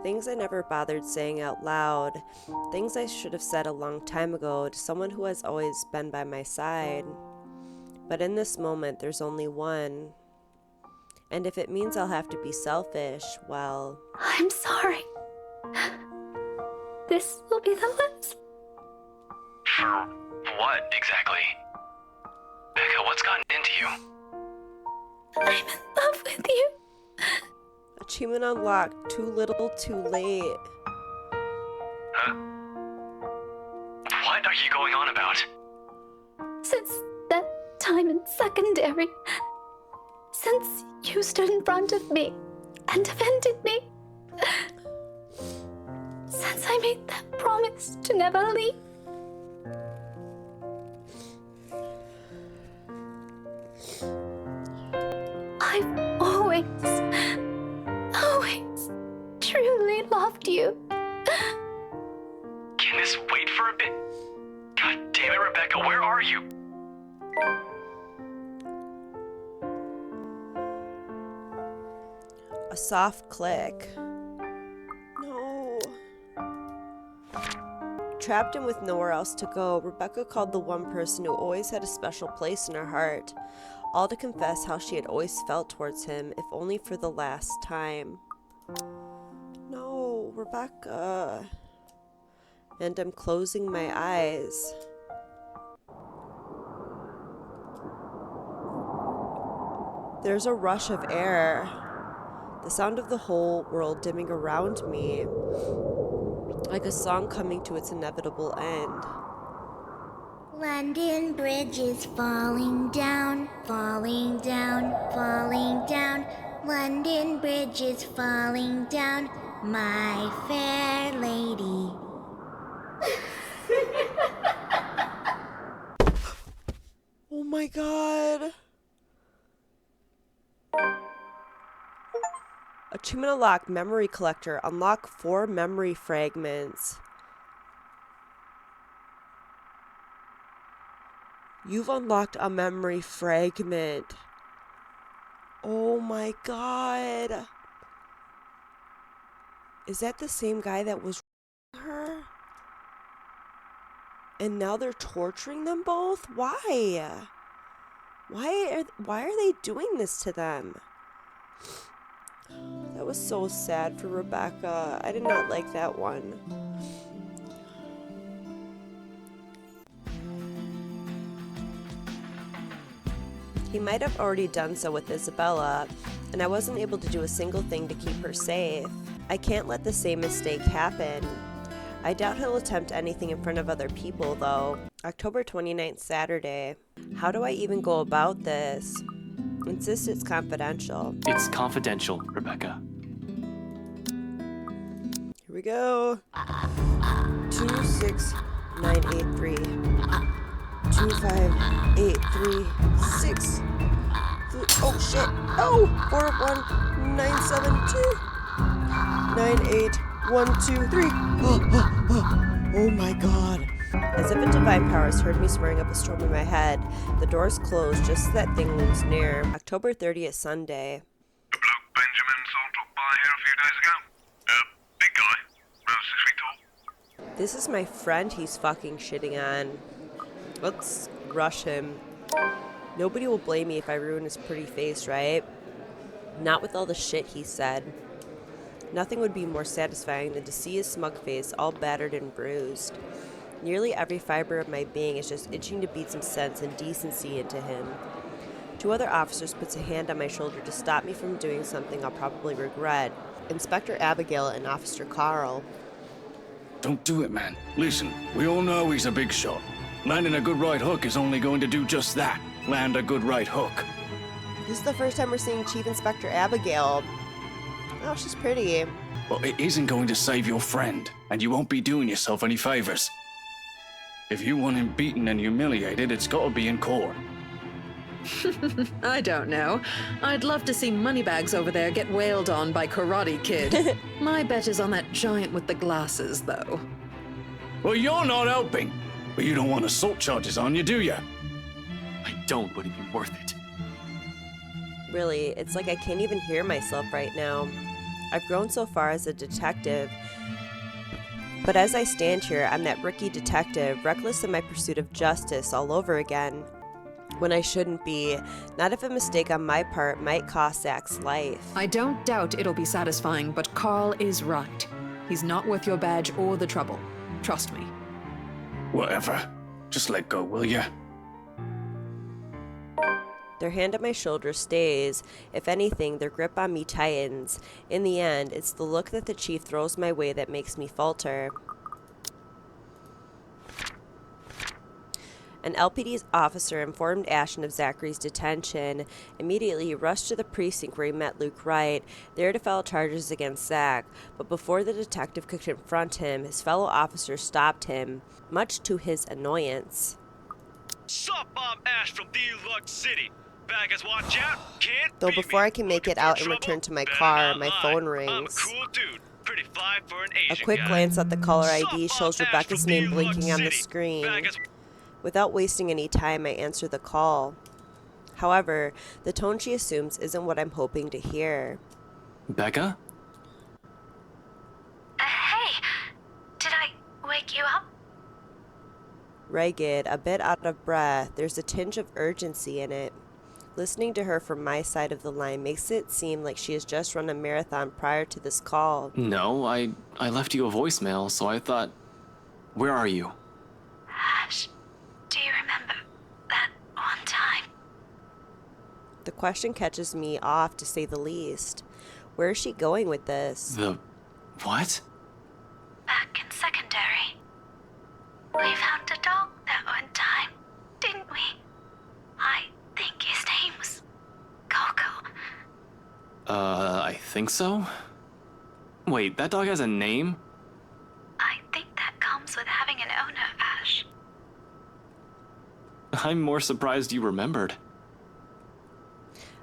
Things I never bothered saying out loud. Things I should have said a long time ago to someone who has always been by my side. But in this moment, there's only one. And if it means I'll have to be selfish, well... I'm sorry. This will be the last. For what, exactly? Becca, what's gotten into you? I'm in love with you. Achievement unlocked. Too little, too late. Huh? What are you going on about? Since that time in secondary, since you stood in front of me and defended me, since I made that promise to never leave, I've always truly loved you. Can this wait for a bit? God damn it, Rebecca, where are you? A soft click. No. Trapped and with nowhere else to go, Rebecca called the one person who always had a special place in her heart, all to confess how she had always felt towards him, if only for the last time. No, Rebecca. And I'm closing my eyes. There's a rush of air. The sound of the whole world dimming around me, like a song coming to its inevitable end. London Bridge is falling down, falling down, falling down. London Bridge is falling down, my fair lady. Oh my god. Achievement unlocked, memory collector. Unlock 4 memory fragments. You've unlocked a memory fragment. Oh my god. Is that the same guy that was her? And now they're torturing them both? Why? Why are they doing this to them? That was so sad for Rebecca. I did not like that one. He might have already done so with Isabella, and I wasn't able to do a single thing to keep her safe. I can't let the same mistake happen. I doubt he'll attempt anything in front of other people, though. October 29th, Saturday. How do I even go about this? Insist it's confidential. It's confidential, Rebecca. Here we go. 26983. 25836. Oh shit. Oh! 4197298123. Oh my god. As if a divine power has heard me swearing up a storm in my head, the doors close just as that thing looms near. October 30th, Sunday. The bloke Benjamin saw dropped by here a few days ago. Big guy, around 6 feet tall. This is my friend he's fucking shitting on. Let's rush him. Nobody will blame me if I ruin his pretty face, right? Not with all the shit he said. Nothing would be more satisfying than to see his smug face all battered and bruised. Nearly every fiber of my being is just itching to beat some sense and decency into him. 2 other officers puts a hand on my shoulder to stop me from doing something I'll probably regret. Inspector Abigail and Officer Carl. Don't do it, man. Listen, we all know he's a big shot. Landing a good right hook is only going to do just that. Land a good right hook. This is the first time we're seeing Chief Inspector Abigail. Oh, she's pretty. Well, it isn't going to save your friend, and you won't be doing yourself any favors. If you want him beaten and humiliated, it's got to be in court. I don't know. I'd love to see Moneybags over there get wailed on by Karate Kid. My bet is on that giant with the glasses, though. Well, you're not helping. But you don't want assault charges on you, do you? I don't, but it'd be worth it. Really, it's like I can't even hear myself right now. I've grown so far as a detective, but as I stand here, I'm that rookie detective, reckless in my pursuit of justice all over again. When I shouldn't be, not if a mistake on my part might cost Zach's life. I don't doubt it'll be satisfying, but Carl is right. He's not worth your badge or the trouble. Trust me. Whatever. Just let go, will ya? Their hand on my shoulder stays. If anything, their grip on me tightens. In the end, it's the look that the chief throws my way that makes me falter. An LPD's officer informed Ashton of Zachary's detention. Immediately, he rushed to the precinct where he met Luke Wright, there to file charges against Zach. But before the detective could confront him, his fellow officer stopped him, much to his annoyance. Sup, I'm Ash from Deluxe City. Baggers, watch out. Can't Though beat before me. I can make it out and return to my car, my phone rings. I'm a cool dude. Pretty fly for an A Asian quick guy. glance at the caller ID Sup, shows Ash Rebecca's from name Deluxe blinking on the City. screen. Back as- Without wasting any time, I answer the call. However, the tone she assumes isn't what I'm hoping to hear. Becca? Hey, did I wake you up? Ragged, a bit out of breath, there's a tinge of urgency in it. Listening to her from my side of the line makes it seem like she has just run a marathon prior to this call. No, I left you a voicemail, so I thought... Where are you? Ash, do you remember that one time? The question catches me off, to say the least. Where is she going with this? The... what? Back in secondary. We found a dog that one time, didn't we? I think his name was Coco. I think so? Wait, that dog has a name? I think that comes with having an owner, Ash. I'm more surprised you remembered.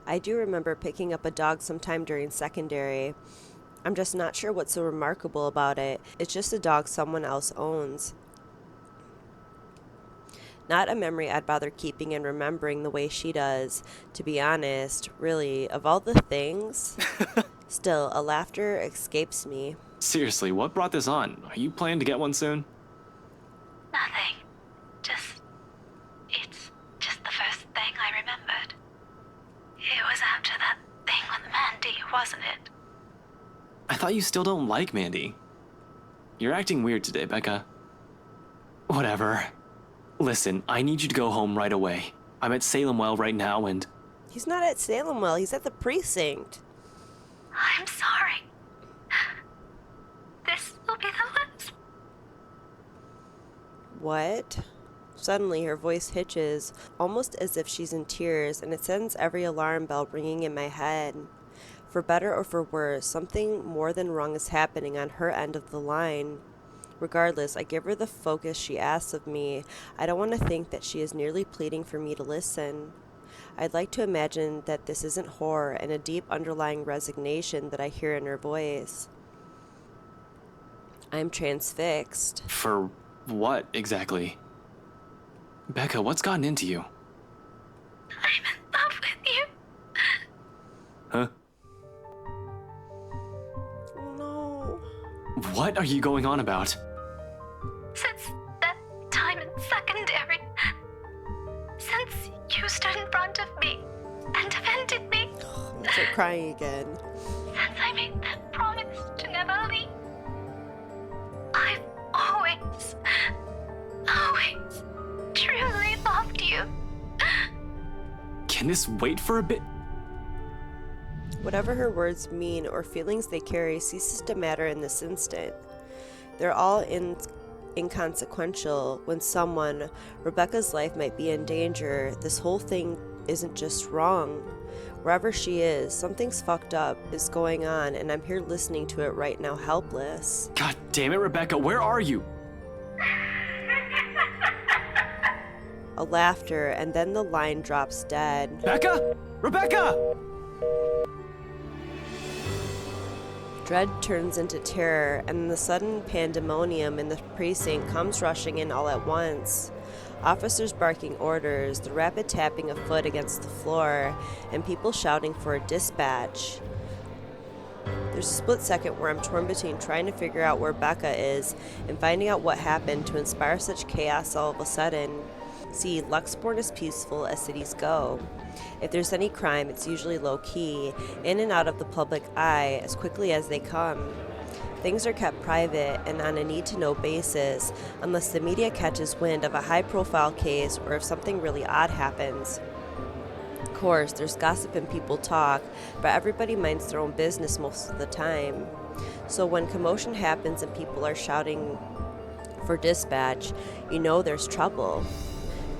I do remember picking up a dog sometime during secondary. I'm just not sure what's so remarkable about it. It's just a dog someone else owns. Not a memory I'd bother keeping and remembering the way she does. To be honest, really, of all the things, still, a laughter escapes me. Seriously, what brought this on? Are you planning to get one soon? Nothing. It's just the first thing I remembered. It was after that thing with Mandy, wasn't it? I thought you still don't like Mandy. You're acting weird today, Becca. Whatever. Listen, I need you to go home right away. I'm at Salem Well right now and... He's not at Salem Well, he's at the Precinct. I'm sorry. This will be the last. What? Suddenly, her voice hitches, almost as if she's in tears, and it sends every alarm bell ringing in my head. For better or for worse, something more than wrong is happening on her end of the line. Regardless, I give her the focus she asks of me. I don't want to think that she is nearly pleading for me to listen. I'd like to imagine that this isn't horror and a deep underlying resignation that I hear in her voice. I'm transfixed. For what, exactly? Becca, what's gotten into you? I'm in love with you. Huh? Oh no. What are you going on about? Since that time in secondary. Since you stood in front of me and defended me. I'm start crying again. Since I made that promise to never leave. I've always truly loved you. Can this wait for a bit? Whatever her words mean or feelings they carry ceases to matter in this instant. They're all inconsequential when someone, Rebecca's life might be in danger. This whole thing isn't just wrong. Wherever she is, something's fucked up is going on, and I'm here listening to it right now, helpless. God damn it, Rebecca, where are you? A laughter, and then the line drops dead. Becca? Rebecca! Dread turns into terror, and the sudden pandemonium in the precinct comes rushing in all at once. Officers barking orders, the rapid tapping of foot against the floor, and people shouting for a dispatch. There's a split second where I'm torn between trying to figure out where Becca is and finding out what happened to inspire such chaos all of a sudden. See, Luxborn is peaceful as cities go. If there's any crime, it's usually low-key, in and out of the public eye as quickly as they come. Things are kept private and on a need-to-know basis, unless the media catches wind of a high-profile case or if something really odd happens. Of course, there's gossip and people talk, but everybody minds their own business most of the time. So when commotion happens and people are shouting for dispatch, you know there's trouble.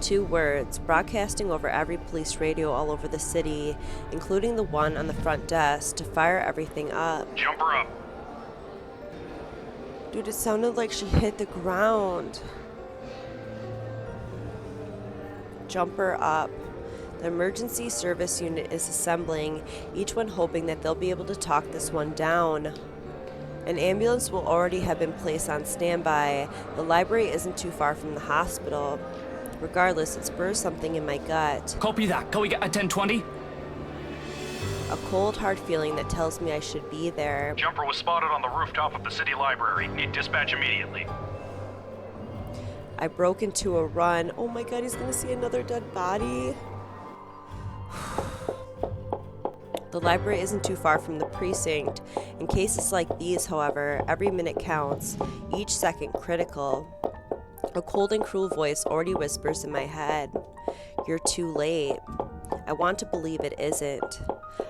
2 words, broadcasting over every police radio all over the city, including the one on the front desk, to fire everything up. Jump her up. Dude, it sounded like she hit the ground. Jump her up. The emergency service unit is assembling, each one hoping that they'll be able to talk this one down. An ambulance will already have been placed on standby. The library isn't too far from the hospital. Regardless, it spurs something in my gut. Copy that. Can we get a 1020? A cold, hard feeling that tells me I should be there. Jumper was spotted on the rooftop of the city library. Need dispatch immediately. I broke into a run. Oh my god, he's gonna see another dead body. The library isn't too far from the precinct. In cases like these, however, every minute counts, each second critical. A cold and cruel voice already whispers in my head, "You're too late." I want to believe it isn't.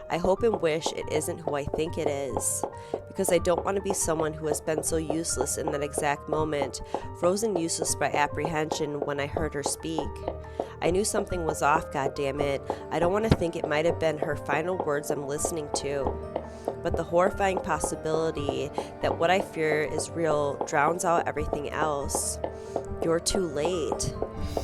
I hope and wish it isn't who I think it is, because I don't want to be someone who has been so useless in that exact moment, frozen useless by apprehension when I heard her speak. I knew something was off, goddammit. I don't want to think it might have been her final words I'm listening to. But the horrifying possibility that what I fear is real drowns out everything else. You're too late.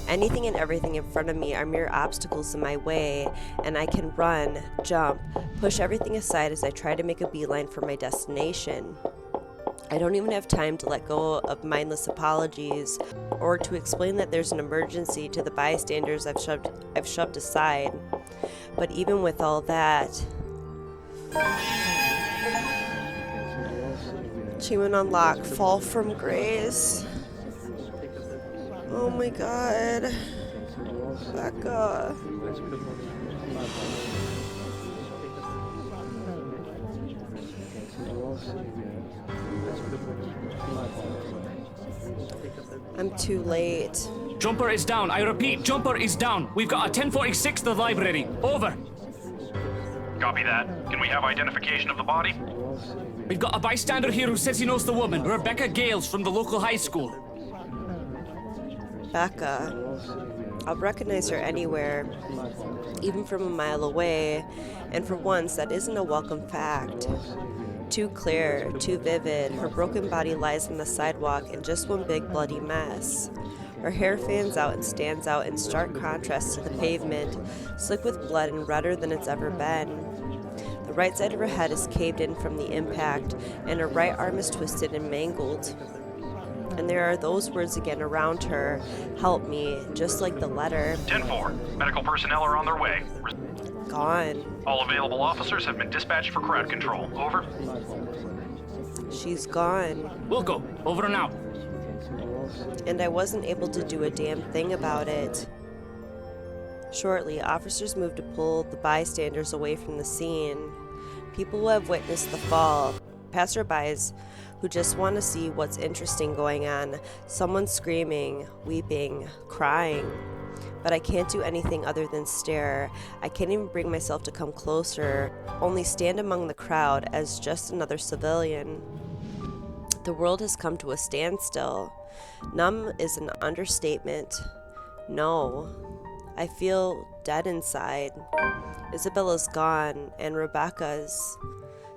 Anything and everything in front of me are mere obstacles in my way, and I can run, jump, push everything aside as I try to make a beeline for my destination. I don't even have time to let go of mindless apologies or to explain that there's an emergency to the bystanders I've shoved aside. But even with all that, achievement unlocked, fall from grace. Oh my god. Becca. I'm too late. Jumper is down. I repeat, Jumper is down. We've got a 1046 to the library. Over. Copy that. Can we have identification of the body? We've got a bystander here who says he knows the woman, Rebecca Gales from the local high school. Becca. I'll recognize her anywhere, even from a mile away, and for once, that isn't a welcome fact. Too clear, too vivid, her broken body lies on the sidewalk in just one big bloody mess. Her hair fans out and stands out in stark contrast to the pavement, slick with blood and redder than it's ever been. The right side of her head is caved in from the impact, and her right arm is twisted and mangled. And there are those words again around her, "Help me," just like the letter. 10-4. Medical personnel are on their way. Gone. All available officers have been dispatched for crowd control. Over. She's gone. We'll go. Over and out. And I wasn't able to do a damn thing about it. Shortly, officers moved to pull the bystanders away from the scene. People who have witnessed the fall, passerbys who just want to see what's interesting going on, someone screaming, weeping, crying. But I can't do anything other than stare. I can't even bring myself to come closer, only stand among the crowd as just another civilian. The world has come to a standstill. Numb is an understatement. No, I feel dead inside. Isabella's gone, and Rebecca's.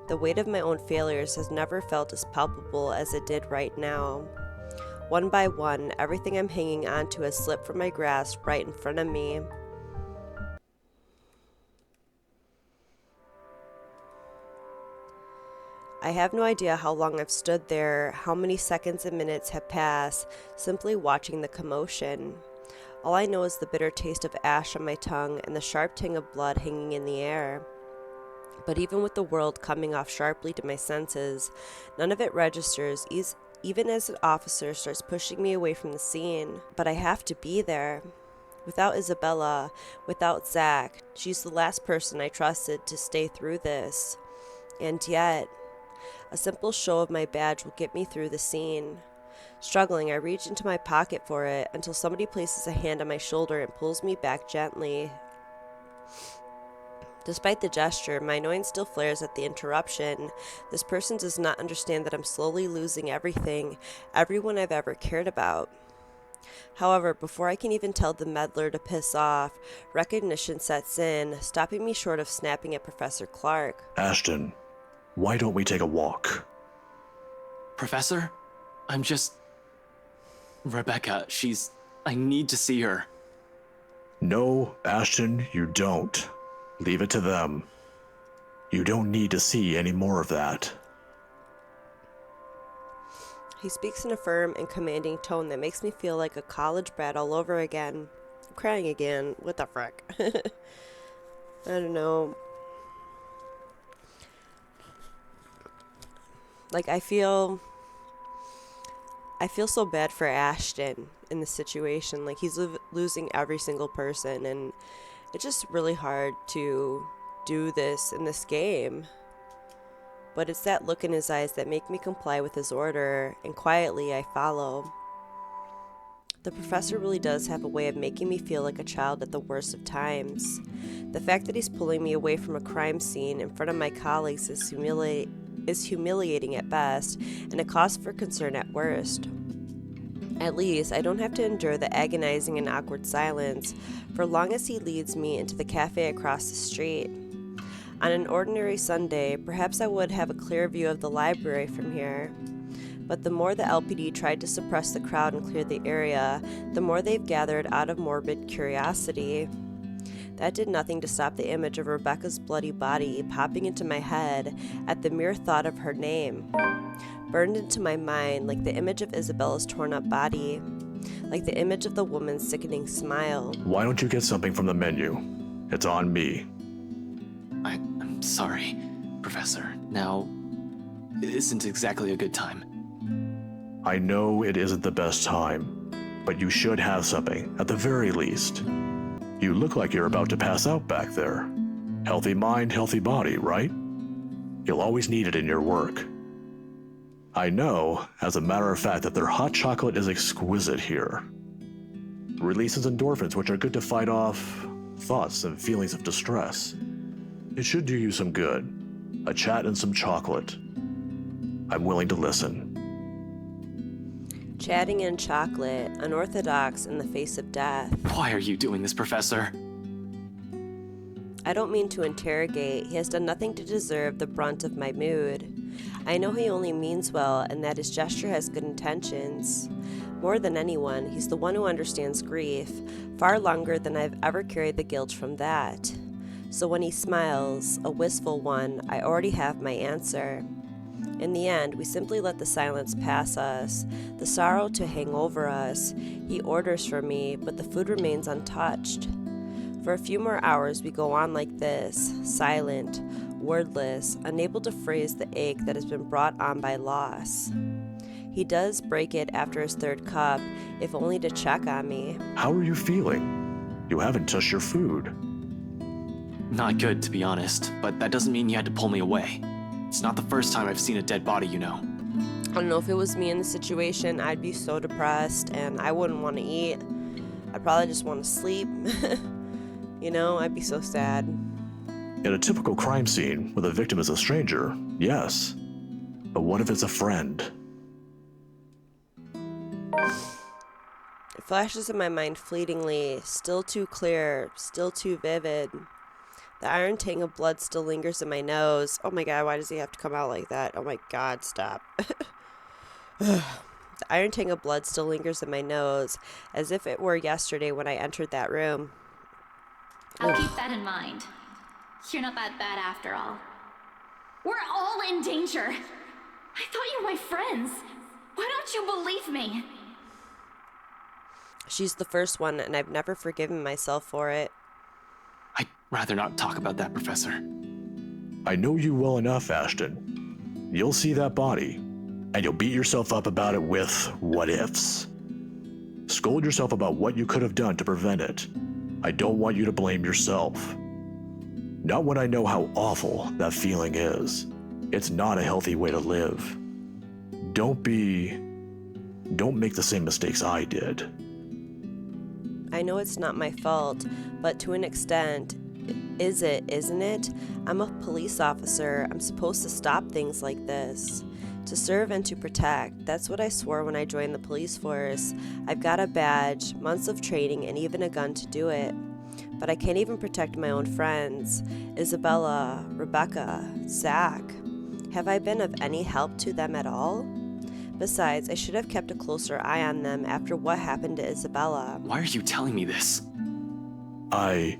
The weight of my own failures has never felt as palpable as it did right now. One by one, everything I'm hanging onto has slipped from my grasp right in front of me. I have no idea how long I've stood there, how many seconds and minutes have passed, simply watching the commotion. All I know is the bitter taste of ash on my tongue and the sharp ting of blood hanging in the air. But even with the world coming off sharply to my senses, none of it registers, even as an officer starts pushing me away from the scene. But I have to be there. Without Isabella, without Zach, she's the last person I trusted to stay through this. And yet, a simple show of my badge will get me through the scene. Struggling, I reach into my pocket for it until somebody places a hand on my shoulder and pulls me back gently. Despite the gesture, my annoyance still flares at the interruption. This person does not understand that I'm slowly losing everything, everyone I've ever cared about. However, before I can even tell the meddler to piss off, recognition sets in, stopping me short of snapping at Professor Clark. Ashton, why don't we take a walk? Professor? I'm just... Rebecca, I need to see her. No, Ashton, you don't. Leave it to them. You don't need to see any more of that. He speaks in a firm and commanding tone that makes me feel like a college brat all over again. I'm crying again. What the frick? I don't know. Like, I feel so bad for Ashton in this situation. Like, he's losing every single person, and it's just really hard to do this in this game. But it's that look in his eyes that make me comply with his order, and quietly I follow. The professor really does have a way of making me feel like a child at the worst of times. The fact that he's pulling me away from a crime scene in front of my colleagues is humiliating at best, and a cause for concern at worst. At least, I don't have to endure the agonizing and awkward silence for long as he leads me into the cafe across the street. On an ordinary Sunday, perhaps I would have a clear view of the library from here. But the more the LPD tried to suppress the crowd and clear the area, the more they've gathered out of morbid curiosity. That did nothing to stop the image of Rebecca's bloody body popping into my head at the mere thought of her name. Burned into my mind like the image of Isabella's torn up body, like the image of the woman's sickening smile. Why don't you get something from the menu? It's on me. I'm sorry, Professor. Now isn't exactly a good time. I know it isn't the best time, but you should have something, at the very least. You look like you're about to pass out back there. Healthy mind, healthy body, right? You'll always need it in your work. I know, as a matter of fact, that their hot chocolate is exquisite here. Releases endorphins, which are good to fight off thoughts and feelings of distress. It should do you some good. A chat and some chocolate. I'm willing to listen. Chatting and chocolate, unorthodox in the face of death. Why are you doing this, Professor? I don't mean to interrogate. He has done nothing to deserve the brunt of my mood. I know he only means well and that his gesture has good intentions. More than anyone, he's the one who understands grief, far longer than I've ever carried the guilt from that. So when he smiles, a wistful one, I already have my answer. In the end, we simply let the silence pass us, the sorrow to hang over us. He orders for me, but the food remains untouched. For a few more hours, we go on like this, silent, wordless, unable to phrase the ache that has been brought on by loss. He does break it after his third cup, if only to check on me. How are you feeling? You haven't touched your food. Not good, to be honest, but that doesn't mean you had to pull me away. It's not the first time I've seen a dead body, you know. I don't know, if it was me in the situation, I'd be so depressed and I wouldn't want to eat. I'd probably just want to sleep. You know, I'd be so sad. In a typical crime scene where the victim is a stranger, yes. But what if it's a friend? It flashes in my mind fleetingly, still too clear, still too vivid. The iron tang of blood still lingers in my nose. Oh my god, why does he have to come out like that? Oh my god, stop. The iron tang of blood still lingers in my nose, as if it were yesterday when I entered that room. I'll keep that in mind. You're not that bad after all. We're all in danger. I thought you were my friends. Why don't you believe me? She's the first one, and I've never forgiven myself for it. I'd rather not talk about that, Professor. I know you well enough, Ashton. You'll see that body, and you'll beat yourself up about it with what-ifs. Scold yourself about what you could have done to prevent it. I don't want you to blame yourself. Not when I know how awful that feeling is. It's not a healthy way to live. Don't make the same mistakes I did. I know it's not my fault, but to an extent, isn't it? I'm a police officer. I'm supposed to stop things like this. To serve and to protect. That's what I swore when I joined the police force. I've got a badge, months of training, and even a gun to do it. But I can't even protect my own friends. Isabella, Rebecca, Zach. Have I been of any help to them at all? Besides, I should have kept a closer eye on them after what happened to Isabella. Why are you telling me this? I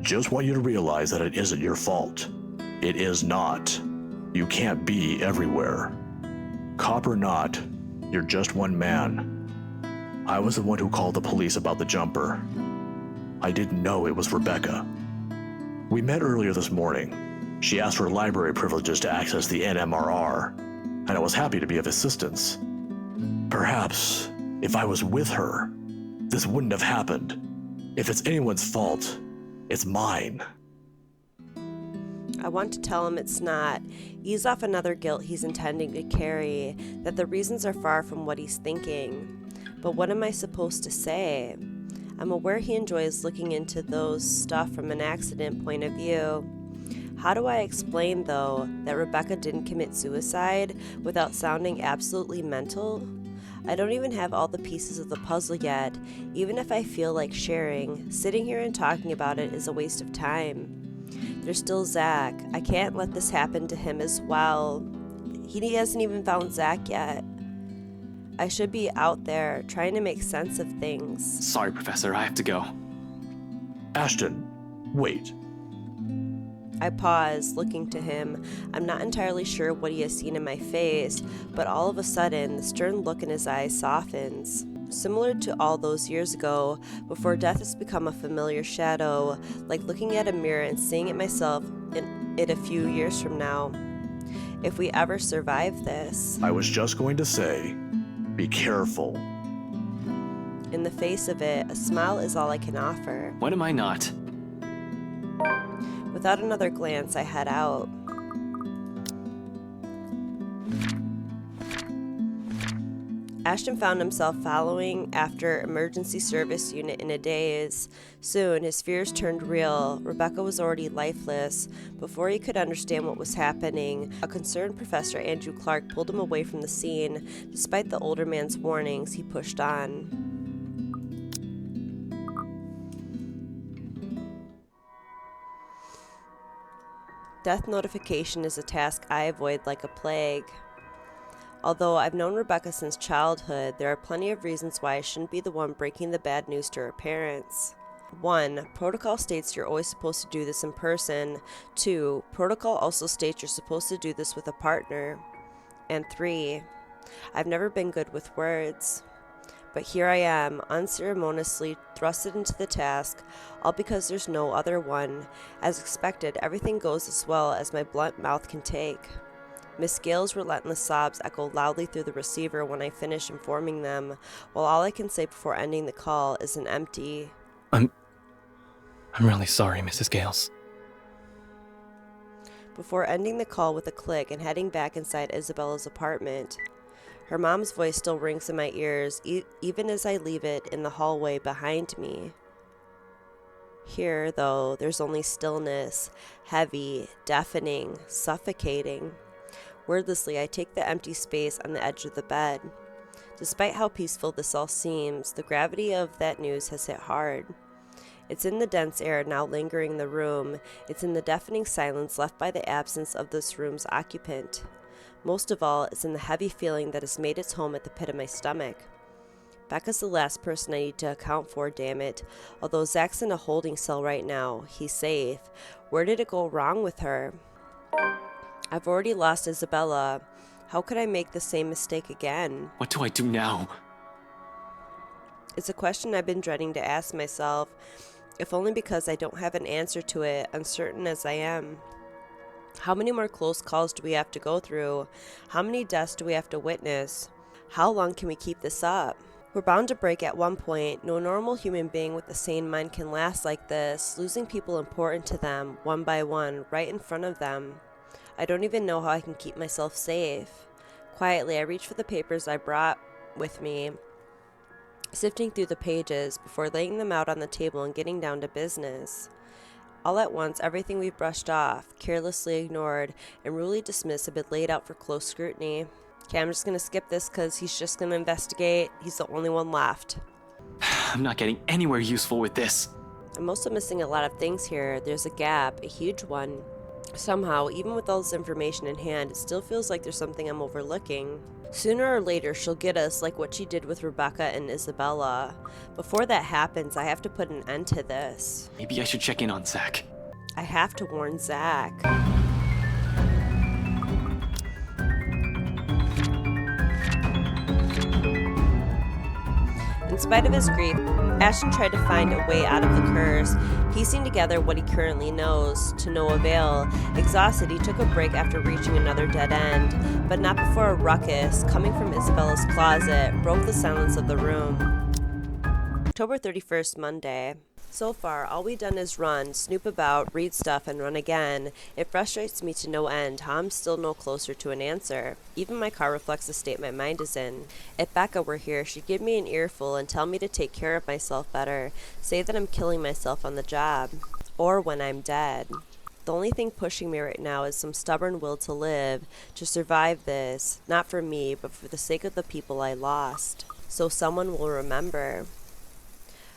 just want you to realize that it isn't your fault. It is not. You can't be everywhere. Cop or not, You're just one man. I was the one who called the police about the jumper. I didn't know it was Rebecca. We met earlier this morning. She asked for library privileges to access the NMRR, and I was happy to be of assistance. Perhaps, if I was with her, this wouldn't have happened. If it's anyone's fault, it's mine. I want to tell him it's not. Ease off another guilt he's intending to carry, that the reasons are far from what he's thinking. But what am I supposed to say? I'm aware he enjoys looking into those stuff from an accident point of view. How do I explain, though, that Rebecca didn't commit suicide without sounding absolutely mental? I don't even have all the pieces of the puzzle yet. Even if I feel like sharing, sitting here and talking about it is a waste of time. There's still Zach. I can't let this happen to him as well. He hasn't even found Zach yet. I should be out there trying to make sense of things. Sorry, Professor, I have to go. Ashton, wait. I pause, looking to him. I'm not entirely sure what he has seen in my face, but all of a sudden, the stern look in his eyes softens. Similar to all those years ago, before death has become a familiar shadow, like looking at a mirror and seeing it myself in it a few years from now. If we ever survive this. I was just going to say, be careful. In the face of it, a smile is all I can offer. When am I not? Without another glance, I head out. Ashton found himself following after emergency service unit in a daze. Soon, his fears turned real. Rebecca was already lifeless. Before he could understand what was happening, a concerned Professor Andrew Clark pulled him away from the scene. Despite the older man's warnings, he pushed on. Death notification is a task I avoid like a plague. Although I've known Rebecca since childhood, there are plenty of reasons why I shouldn't be the one breaking the bad news to her parents. 1. Protocol states you're always supposed to do this in person. 2. Protocol also states you're supposed to do this with a partner. And 3. I've never been good with words. But here I am, unceremoniously thrusted into the task, all because there's no other one. As expected, everything goes as well as my blunt mouth can take. Miss Gale's relentless sobs echo loudly through the receiver when I finish informing them, while all I can say before ending the call is an empty, I'm really sorry, Mrs. Gales. Before ending the call with a click and heading back inside Isabella's apartment. Her mom's voice still rings in my ears, even as I leave it in the hallway behind me. Here, though, there's only stillness, heavy, deafening, suffocating. Wordlessly, I take the empty space on the edge of the bed. Despite how peaceful this all seems, the gravity of that news has hit hard. It's in the dense air now lingering in the room. It's in the deafening silence left by the absence of this room's occupant. Most of all, it's in the heavy feeling that has made its home at the pit of my stomach. Becca's the last person I need to account for, damn it. Although Zach's in a holding cell right now, he's safe. Where did it go wrong with her? I've already lost Isabella. How could I make the same mistake again? What do I do now? It's a question I've been dreading to ask myself, if only because I don't have an answer to it, uncertain as I am. How many more close calls do we have to go through? How many deaths do we have to witness? How long can we keep this up? We're bound to break at one point. No normal human being with a sane mind can last like this, losing people important to them, one by one, right in front of them. I don't even know how I can keep myself safe. Quietly, I reach for the papers I brought with me, sifting through the pages before laying them out on the table and getting down to business. All at once, everything we've brushed off, carelessly ignored, and rudely dismissed have been laid out for close scrutiny. Okay, I'm just going to skip this because he's just going to investigate. He's the only one left. I'm not getting anywhere useful with this. I'm also missing a lot of things here. There's a gap, a huge one. Somehow, even with all this information in hand, it still feels like there's something I'm overlooking. Sooner or later, she'll get us like what she did with Rebecca and Isabella. Before that happens, I have to put an end to this. Maybe I should check in on Zach. I have to warn Zach. spite of his grief, Ashton tried to find a way out of the curse, piecing together what he currently knows, to no avail. Exhausted, he took a break after reaching another dead end, but not before a ruckus, coming from Isabella's closet, broke the silence of the room. October 31st, Monday. So far, all we've done is run, snoop about, read stuff, and run again. It frustrates me to no end how I'm still no closer to an answer. Even my car reflects the state my mind is in. If Becca were here, she'd give me an earful and tell me to take care of myself better, say that I'm killing myself on the job, or when I'm dead. The only thing pushing me right now is some stubborn will to live, to survive this, not for me, but for the sake of the people I lost. So someone will remember.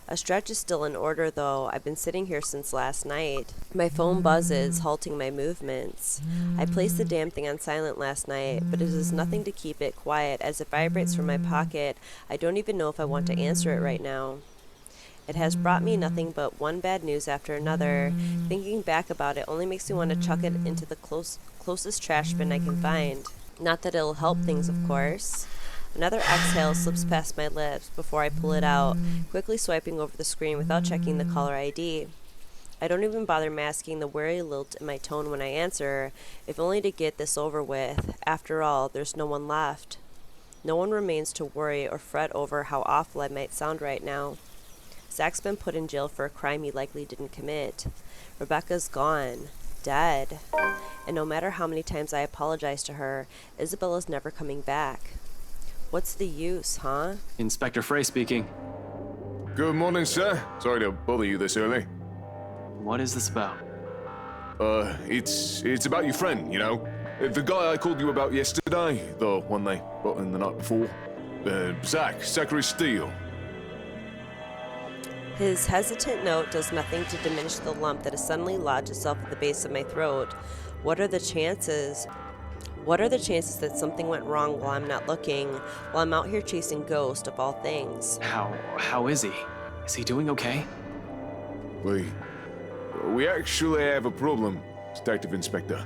A stretch is still in order, though. I've been sitting here since last night. My phone buzzes, halting my movements. I placed the damn thing on silent last night, but it is nothing to keep it quiet. As it vibrates from my pocket, I don't even know if I want to answer it right now. It has brought me nothing but one bad news after another. Thinking back about it only makes me want to chuck it into the closest trash bin I can find. Not that it'll help things, of course. Another exhale slips past my lips before I pull it out, quickly swiping over the screen without checking the caller ID. I don't even bother masking the weary lilt in my tone when I answer, if only to get this over with. After all, there's no one left. No one remains to worry or fret over how awful I might sound right now. Zach's been put in jail for a crime he likely didn't commit. Rebecca's gone. Dead. And no matter how many times I apologize to her, Isabella's never coming back. What's the use, huh? Inspector Frey speaking. Good morning, sir. Sorry to bother you this early. What is this about? It's about your friend, you know? The guy I called you about yesterday, the one they brought in the night before. Zachary Steele. His hesitant note does nothing to diminish the lump that has suddenly lodged itself at the base of my throat. What are the chances? What are the chances that something went wrong while I'm not looking, while I'm out here chasing ghosts of all things? How is he? Is he doing okay? We actually have a problem, Detective Inspector.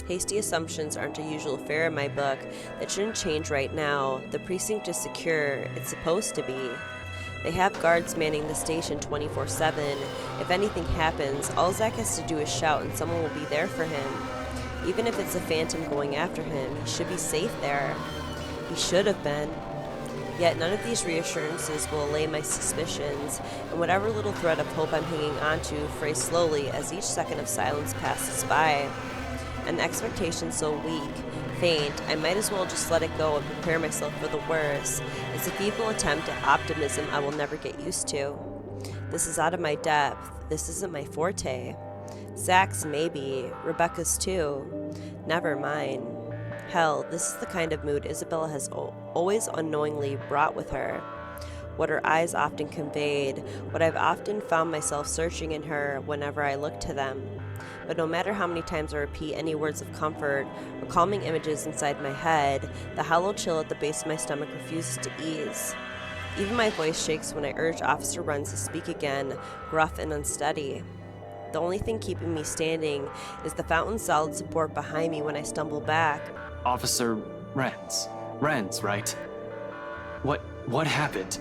Hasty assumptions aren't a usual fare in my book. That shouldn't change right now. The precinct is secure. It's supposed to be. They have guards manning the station 24/7. If anything happens, all Zach has to do is shout and someone will be there for him. Even if it's a phantom going after him, he should be safe there. He should have been. Yet none of these reassurances will allay my suspicions, and whatever little thread of hope I'm hanging onto frays slowly as each second of silence passes by. An expectation so weak, faint, I might as well just let it go and prepare myself for the worst. It's a feeble attempt at optimism I will never get used to. This is out of my depth. This isn't my forte. Zach's maybe, Rebecca's too. Never mine. Hell, this is the kind of mood Isabella has always unknowingly brought with her. What her eyes often conveyed, what I've often found myself searching in her whenever I look to them. But no matter how many times I repeat any words of comfort or calming images inside my head, the hollow chill at the base of my stomach refuses to ease. Even my voice shakes when I urge Officer Renz to speak again, gruff and unsteady. The only thing keeping me standing is the fountain's solid support behind me when I stumble back. Officer Renz. Renz, right? What happened?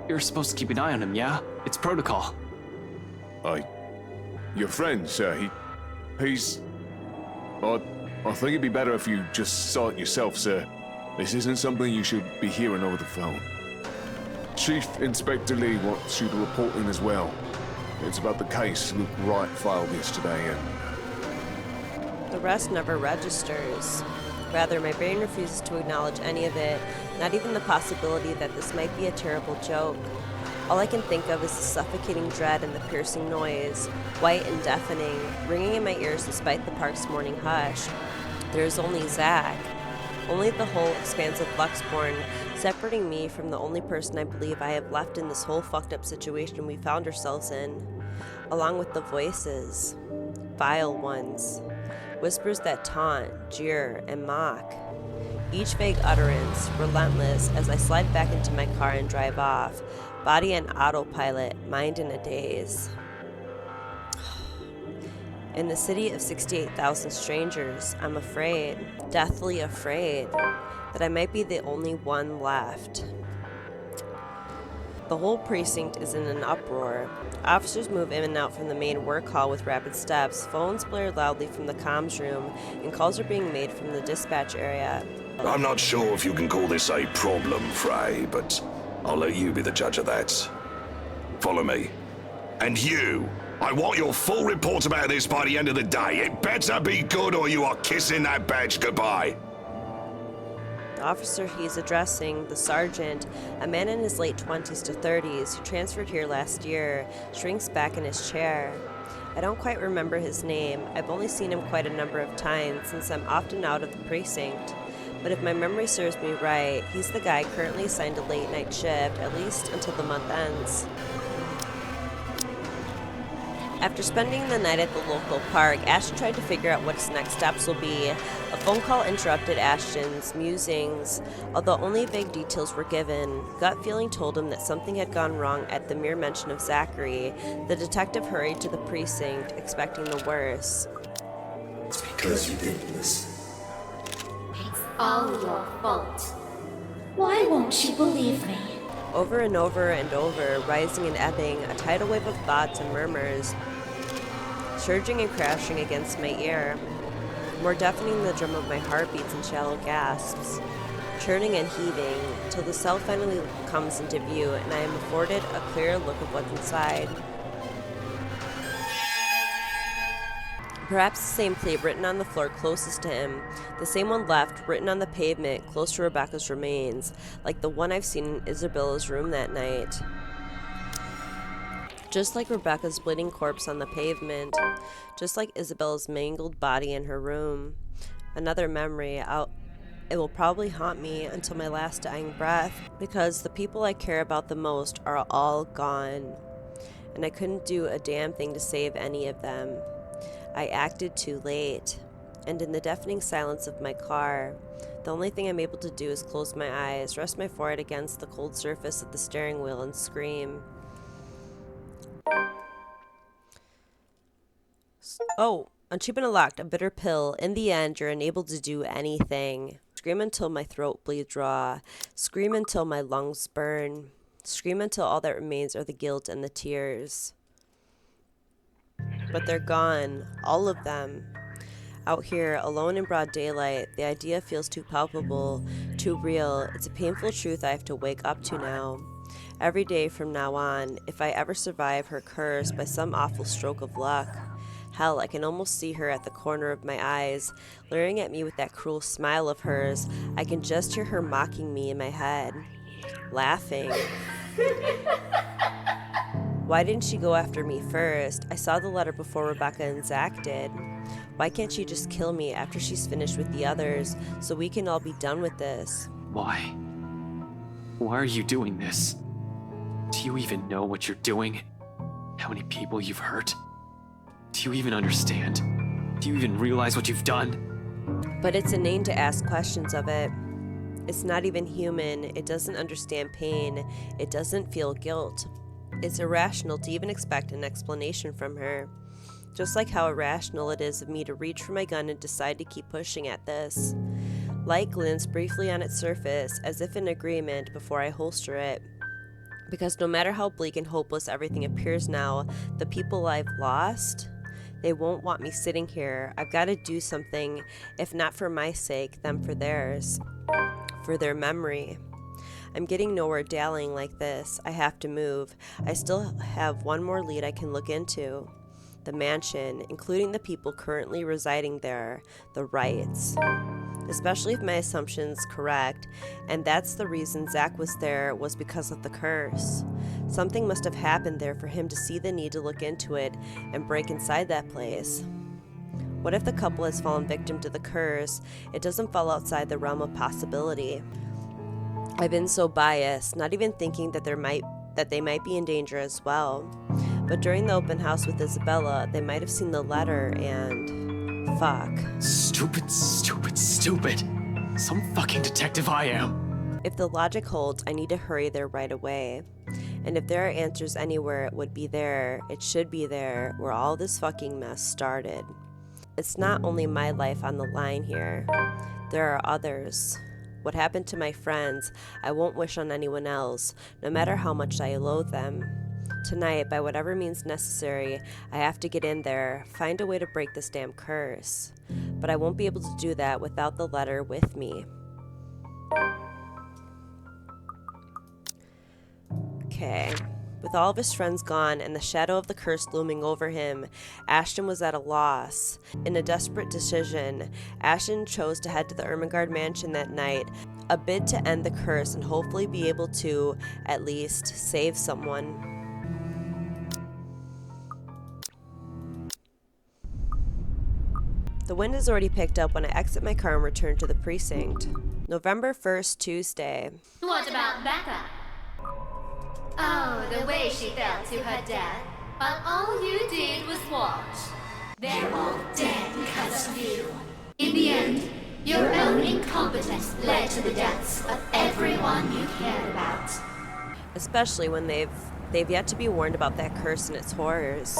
You're supposed to keep an eye on him, yeah? It's protocol. Your friend, sir, he's... I think it'd be better if you just saw it yourself, sir. This isn't something you should be hearing over the phone. Chief Inspector Lee wants you to report in as well. It's about the case Luke Wright filed yesterday, and... The rest never registers. Rather, my brain refuses to acknowledge any of it, not even the possibility that this might be a terrible joke. All I can think of is the suffocating dread and the piercing noise, white and deafening, ringing in my ears despite the park's morning hush. There is only Zach. Only the whole expanse of Luxbourne, separating me from the only person I believe I have left in this whole fucked up situation we found ourselves in, along with the voices, vile ones, whispers that taunt, jeer, and mock. Each vague utterance, relentless, as I slide back into my car and drive off, body on autopilot, mind in a daze. In the city of 68,000 strangers, I'm afraid, deathly afraid, that I might be the only one left. The whole precinct is in an uproar. Officers move in and out from the main work hall with rapid steps, phones blare loudly from the comms room, and calls are being made from the dispatch area. I'm not sure if you can call this a problem, Frey, but I'll let you be the judge of that. Follow me. And you, I want your full report about this by the end of the day. It better be good or you are kissing that badge goodbye. The officer he's addressing, the sergeant, a man in his late 20s to 30s who transferred here last year, shrinks back in his chair. I don't quite remember his name. I've only seen him quite a number of times since I'm often out of the precinct. But if my memory serves me right, he's the guy currently assigned a late night shift, at least until the month ends. After spending the night at the local park, Ashton tried to figure out what his next steps will be. A phone call interrupted Ashton's musings. Although only vague details were given, gut feeling told him that something had gone wrong at the mere mention of Zachary. The detective hurried to the precinct, expecting the worst. It's because you didn't listen. It's all your fault. Why won't she believe me? Over and over and over, rising and ebbing, a tidal wave of thoughts and murmurs, surging and crashing against my ear, more deafening the drum of my heartbeats and shallow gasps, churning and heaving, till the cell finally comes into view and I am afforded a clearer look of what's inside. Perhaps the same plate written on the floor closest to him, the same one left written on the pavement close to Rebecca's remains, like the one I've seen in Isabella's room that night. Just like Rebecca's bleeding corpse on the pavement, just like Isabella's mangled body in her room. Another memory, it will probably haunt me until my last dying breath, because the people I care about the most are all gone, and I couldn't do a damn thing to save any of them. I acted too late, and in the deafening silence of my car, the only thing I'm able to do is close my eyes, rest my forehead against the cold surface of the steering wheel, and scream. Oh, uncheap and unlocked, a bitter pill. In the end, you're unable to do anything. Scream until my throat bleeds raw. Scream until my lungs burn. Scream until all that remains are the guilt and the tears. But they're gone, all of them. Out here, alone in broad daylight, the idea feels too palpable, too real. It's a painful truth I have to wake up to now. Every day from now on, if I ever survive her curse by some awful stroke of luck. Hell, I can almost see her at the corner of my eyes, leering at me with that cruel smile of hers. I can just hear her mocking me in my head, laughing. Why didn't she go after me first? I saw the letter before Rebecca and Zach did. Why can't she just kill me after she's finished with the others, so we can all be done with this? Why? Why are you doing this? Do you even know what you're doing? How many people you've hurt? Do you even understand? Do you even realize what you've done? But it's inane to ask questions of it. It's not even human. It doesn't understand pain. It doesn't feel guilt. It's irrational to even expect an explanation from her. Just like how irrational it is of me to reach for my gun and decide to keep pushing at this. Light glints briefly on its surface, as if in agreement, before I holster it. Because no matter how bleak and hopeless everything appears now, the people I've lost, they won't want me sitting here. I've got to do something, if not for my sake, then for theirs. For their memory. I'm getting nowhere dallying like this. I have to move. I still have one more lead I can look into. The mansion, including the people currently residing there, the rights. Especially if my assumption's correct, and that's the reason Zach was there, was because of the curse. Something must have happened there for him to see the need to look into it and break inside that place. What if the couple has fallen victim to the curse? It doesn't fall outside the realm of possibility. I've been so biased, not even thinking that they might be in danger as well. But during the open house with Isabella, they might have seen the letter and... fuck. Stupid, stupid, stupid. Some fucking detective I am. If the logic holds, I need to hurry there right away. And if there are answers anywhere, it would be there. It should be there, where all this fucking mess started. It's not only my life on the line here. There are others. What happened to my friends, I won't wish on anyone else, no matter how much I loathe them. Tonight, by whatever means necessary, I have to get in there, find a way to break this damn curse. But I won't be able to do that without the letter with me. Okay. With all of his friends gone and the shadow of the curse looming over him, Ashton was at a loss. In a desperate decision, Ashton chose to head to the Ermengarde mansion that night, a bid to end the curse and hopefully be able to, at least, save someone. The wind has already picked up when I exit my car and return to the precinct. November 1st, Tuesday. What about Becca? Oh, the way she fell to her death. But all you did was watch. They're all dead because of you. In the end, your own incompetence led to the deaths of everyone you cared about. Especially when they've yet to be warned about that curse and its horrors.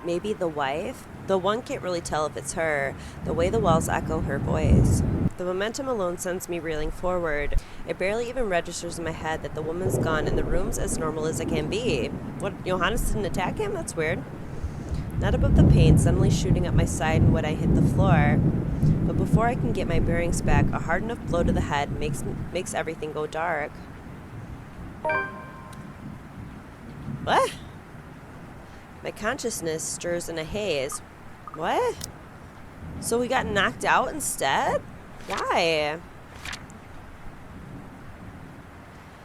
Maybe the wife? Though one can't really tell if it's her, the way the walls echo her voice. The momentum alone sends me reeling forward. It barely even registers in my head that the woman's gone and the room's as normal as it can be. What, Johannes didn't attack him? That's weird. Not above the pain suddenly shooting up my side when I hit the floor. But before I can get my bearings back, a hard enough blow to the head makes everything go dark. What? My consciousness stirs in a haze. What? So we got knocked out instead? Why?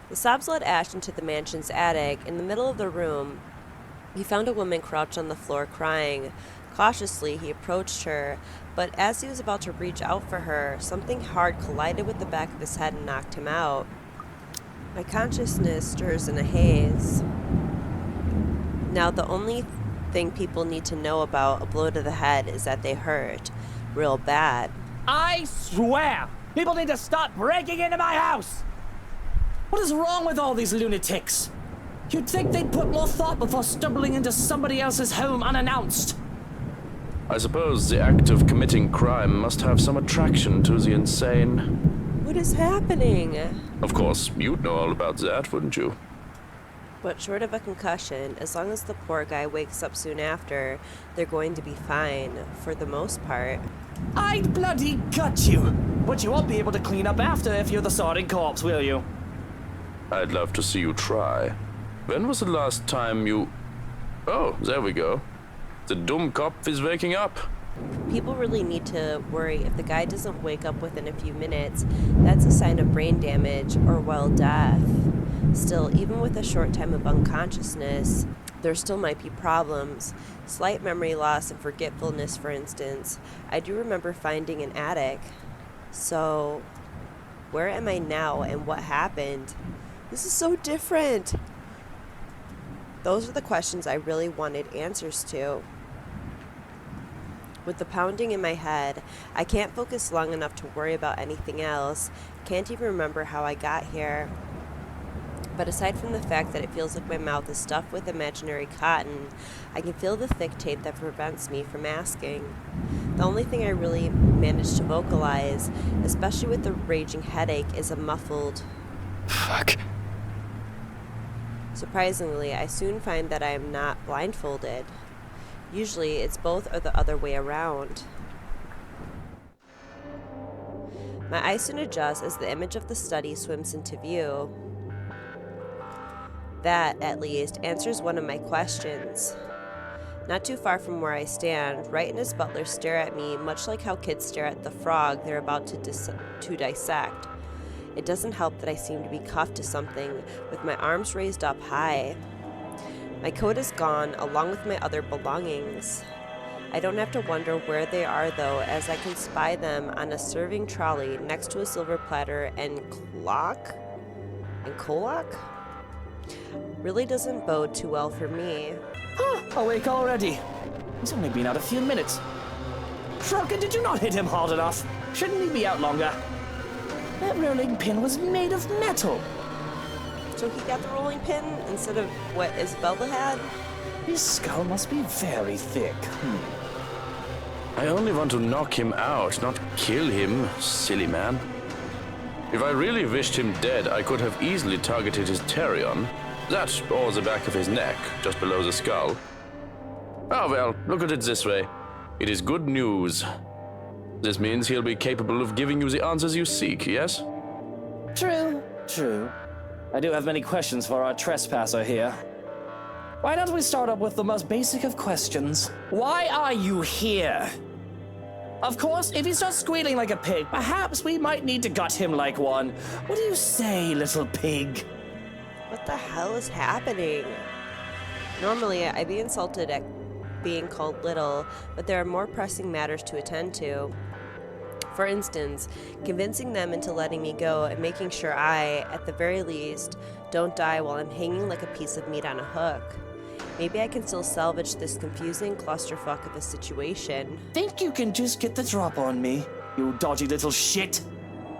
The sobs led Ashton to the mansion's attic. In the middle of the room, he found a woman crouched on the floor crying. Cautiously, he approached her, but as he was about to reach out for her, something hard collided with the back of his head and knocked him out. My consciousness stirs in a haze. Now, the only thing people need to know about a blow to the head is that they hurt real bad. I swear, people need to stop breaking into my house! What is wrong with all these lunatics? You'd think they'd put more thought before stumbling into somebody else's home unannounced. I suppose the act of committing crime must have some attraction to the insane. What is happening? Of course, you'd know all about that, wouldn't you? But short of a concussion, as long as the poor guy wakes up soon after, they're going to be fine, for the most part. I'd bloody gut you! But you won't be able to clean up after if you're the sorting corpse, will you? I'd love to see you try. When was the last time you... Oh, there we go. The dumb cop is waking up. People really need to worry if the guy doesn't wake up within a few minutes. That's a sign of brain damage or, well, death. Still, even with a short time of unconsciousness, there still might be problems. Slight memory loss and forgetfulness, for instance. I do remember finding an attic. So, where am I now and what happened? This is so different. Those are the questions I really wanted answers to. With the pounding in my head, I can't focus long enough to worry about anything else. Can't even remember how I got here. But aside from the fact that it feels like my mouth is stuffed with imaginary cotton, I can feel the thick tape that prevents me from asking. The only thing I really managed to vocalize, especially with the raging headache, is a muffled fuck. Surprisingly, I soon find that I am not blindfolded. Usually, it's both or the other way around. My eyes soon adjust as the image of the study swims into view. That, at least, answers one of my questions. Not too far from where I stand, Wright and his butler stare at me, much like how kids stare at the frog they're about to dissect. It doesn't help that I seem to be cuffed to something, with my arms raised up high. My coat is gone, along with my other belongings. I don't have to wonder where they are, though, as I can spy them on a serving trolley next to a silver platter and clock? And Kolak? Really doesn't bode too well for me. Awake already. He's only been out a few minutes. Shruggin, did you not hit him hard enough? Shouldn't he be out longer? That rolling pin was made of metal. So he got the rolling pin instead of what Isabella had? His skull must be very thick. I only want to knock him out, not kill him, silly man. If I really wished him dead, I could have easily targeted his Tarion. That, or the back of his neck, just below the skull. Oh well, look at it this way. It is good news. This means he'll be capable of giving you the answers you seek, yes? True, true. I do have many questions for our trespasser here. Why don't we start up with the most basic of questions? Why are you here? Of course, if he starts squealing like a pig, perhaps we might need to gut him like one. What do you say, little pig? What the hell is happening? Normally, I'd be insulted at being called little, but there are more pressing matters to attend to. For instance, convincing them into letting me go and making sure I, at the very least, don't die while I'm hanging like a piece of meat on a hook. Maybe I can still salvage this confusing clusterfuck of a situation. Think you can just get the drop on me, you dodgy little shit?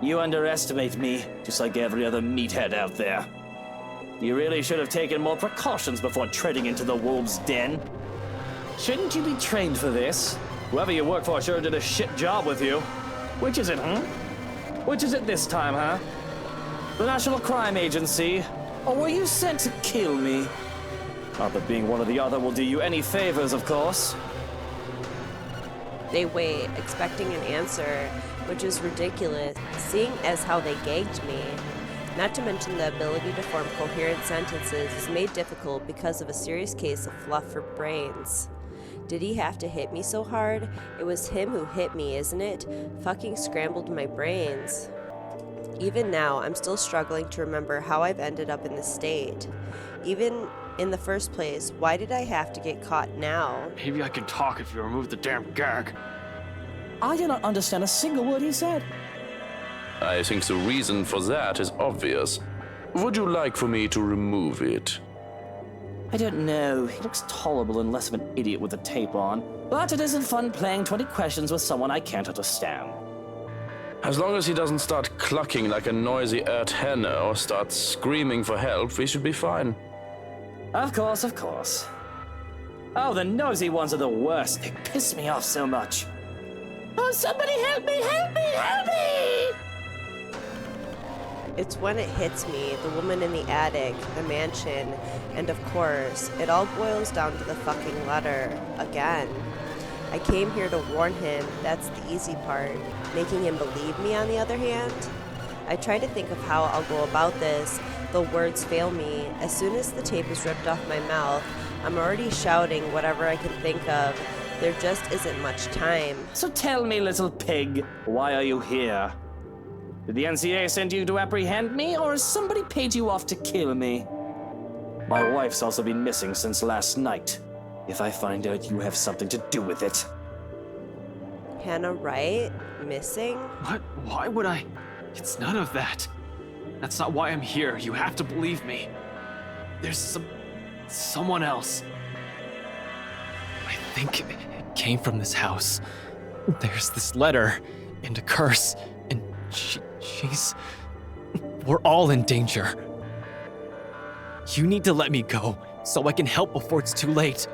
You underestimate me, just like every other meathead out there. You really should have taken more precautions before treading into the wolves' den. Shouldn't you be trained for this? Whoever you work for sure did a shit job with you. Which is it, huh? Which is it this time, huh? The National Crime Agency? Or were you sent to kill me? Not that being one or the other will do you any favors, of course. They wait, expecting an answer, which is ridiculous, seeing as how they gagged me. Not to mention the ability to form coherent sentences is made difficult because of a serious case of fluff for brains. Did he have to hit me so hard? It was him who hit me, isn't it? Fucking scrambled my brains. Even now, I'm still struggling to remember how I've ended up in this state. Even in the first place, why did I have to get caught now? Maybe I can talk if you remove the damn gag. I do not understand a single word he said. I think the reason for that is obvious. Would you like for me to remove it? I don't know. He looks tolerable and less of an idiot with the tape on. But it isn't fun playing 20 questions with someone I can't understand. As long as he doesn't start clucking like a noisy earth hen or start screaming for help, we should be fine. Of course, of course. Oh, the nosy ones are the worst. They piss me off so much. Oh, somebody help me, help me, help me! It's when it hits me, the woman in the attic, the mansion, and of course, it all boils down to the fucking letter, again. I came here to warn him, that's the easy part. Making him believe me, on the other hand? I try to think of how I'll go about this, though words fail me. As soon as the tape is ripped off my mouth, I'm already shouting whatever I can think of. There just isn't much time. So tell me, little pig, why are you here? Did the NCA send you to apprehend me, or has somebody paid you off to kill me? My wife's also been missing since last night. If I find out you have something to do with it. Hannah Wright? Missing? What? Why would I? It's none of that. That's not why I'm here. You have to believe me. There's someone else. I think it came from this house. There's this letter and a curse, and she's... We're all in danger. You need to let me go so I can help before it's too late.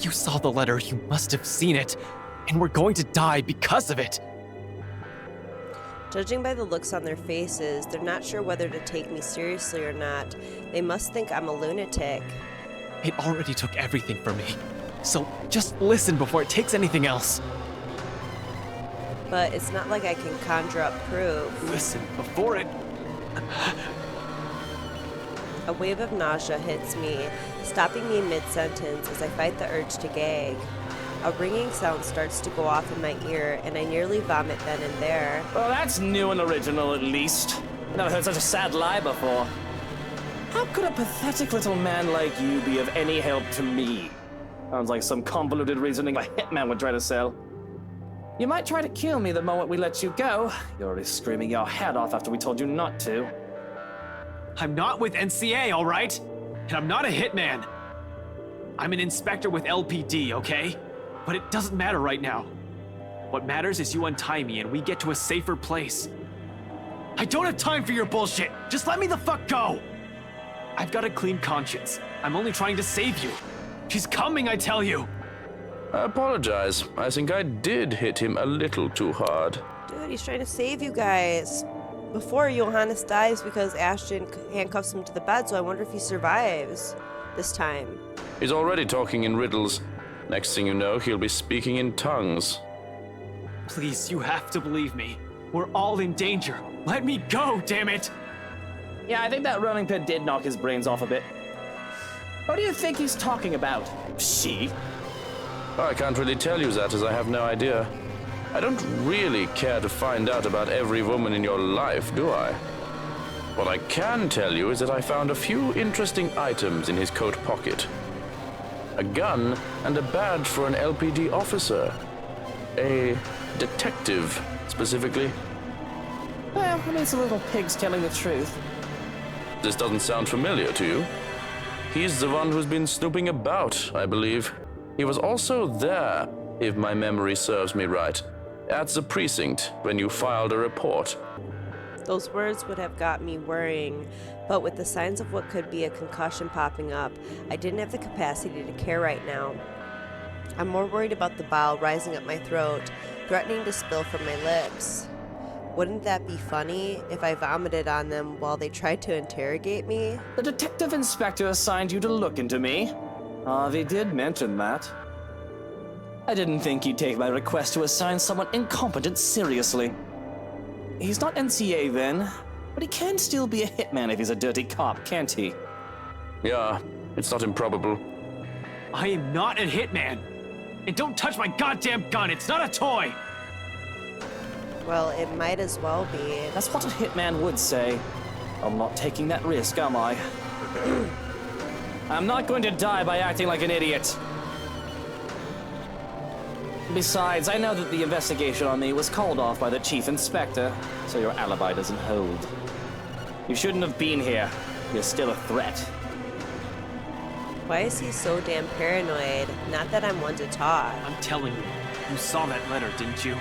You saw the letter, you must have seen it, and we're going to die because of it. Judging by the looks on their faces, they're not sure whether to take me seriously or not. They must think I'm a lunatic. It already took everything from me, so just listen before it takes anything else. But it's not like I can conjure up proof. Listen, before it... A wave of nausea hits me, stopping me mid-sentence as I fight the urge to gag. A ringing sound starts to go off in my ear, and I nearly vomit then and there. Well, that's new and original, at least. I never heard such a sad lie before. How could a pathetic little man like you be of any help to me? Sounds like some convoluted reasoning a hitman would try to sell. You might try to kill me the moment we let you go. You're already screaming your head off after we told you not to. I'm not with NCA, all right? And I'm not a hitman. I'm an inspector with LPD, okay? But it doesn't matter right now. What matters is you untie me and we get to a safer place. I don't have time for your bullshit. Just let me the fuck go. I've got a clean conscience. I'm only trying to save you. She's coming, I tell you. I apologize. I think I did hit him a little too hard. Dude, he's trying to save you guys. Before Johannes dies because Ashton handcuffs him to the bed, so I wonder if he survives this time. He's already talking in riddles. Next thing you know, he'll be speaking in tongues. Please, you have to believe me. We're all in danger. Let me go, damn it! Yeah, I think that running pit did knock his brains off a bit. What do you think he's talking about? She? I can't really tell you that, as I have no idea. I don't really care to find out about every woman in your life, do I? What I can tell you is that I found a few interesting items in his coat pocket. A gun and a badge for an LPD officer. A detective, specifically. Well, I mean, it's a little pig's telling the truth. This doesn't sound familiar to you. He's the one who's been snooping about, I believe. He was also there, if my memory serves me right, at the precinct when you filed a report. Those words would have got me worrying, but with the signs of what could be a concussion popping up, I didn't have the capacity to care right now. I'm more worried about the bile rising up my throat, threatening to spill from my lips. Wouldn't that be funny if I vomited on them while they tried to interrogate me? The detective inspector assigned you to look into me. They did mention that. I didn't think he'd take my request to assign someone incompetent seriously. He's not NCA then, but he can still be a hitman if he's a dirty cop, can't he? Yeah, it's not improbable. I am not a hitman! And don't touch my goddamn gun, it's not a toy! Well, it might as well be. That's what a hitman would say. I'm not taking that risk, am I? I'm not going to die by acting like an idiot. Besides, I know that the investigation on me was called off by the chief inspector, so your alibi doesn't hold. You shouldn't have been here. You're still a threat. Why is he so damn paranoid? Not that I'm one to talk. I'm telling you, you saw that letter, didn't you?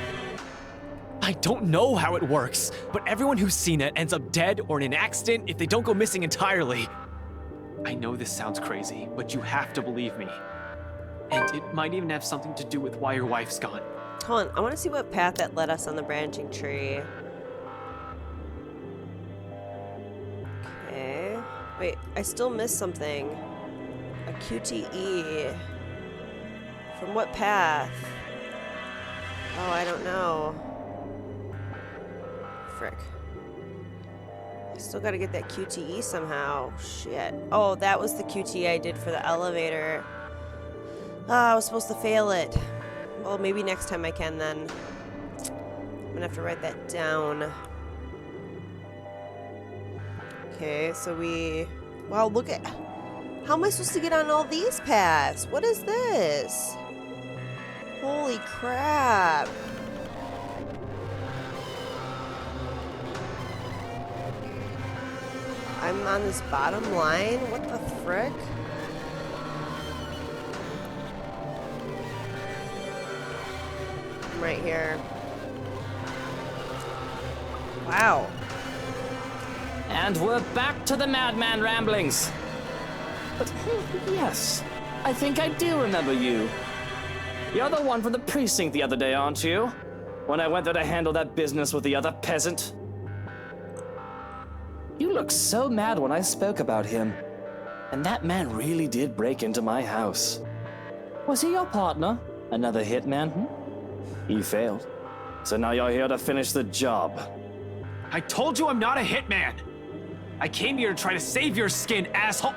I don't know how it works, but everyone who's seen it ends up dead or in an accident if they don't go missing entirely. I know this sounds crazy, but you have to believe me. And it might even have something to do with why your wife's gone. Hold on, I want to see what path that led us on the branching tree. Okay. Wait, I still missed something. A QTE. From what path? Oh, I don't know. Frick. I still gotta get that QTE somehow. Shit. Oh, that was the QTE I did for the elevator. I was supposed to fail it. Well, maybe next time I can then. I'm gonna have to write that down. Okay, so we... Wow, look at... How am I supposed to get on all these paths? What is this? Holy crap. I'm on this bottom line? What the frick? I'm right here. Wow. And we're back to the madman ramblings. But yes, I think I do remember you. You're the one from the precinct the other day, aren't you? When I went there to handle that business with the other peasant. You looked so mad when I spoke about him. And that man really did break into my house. Was he your partner? Another hitman? He failed. So now you're here to finish the job. I told you I'm not a hitman! I came here to try to save your skin, asshole!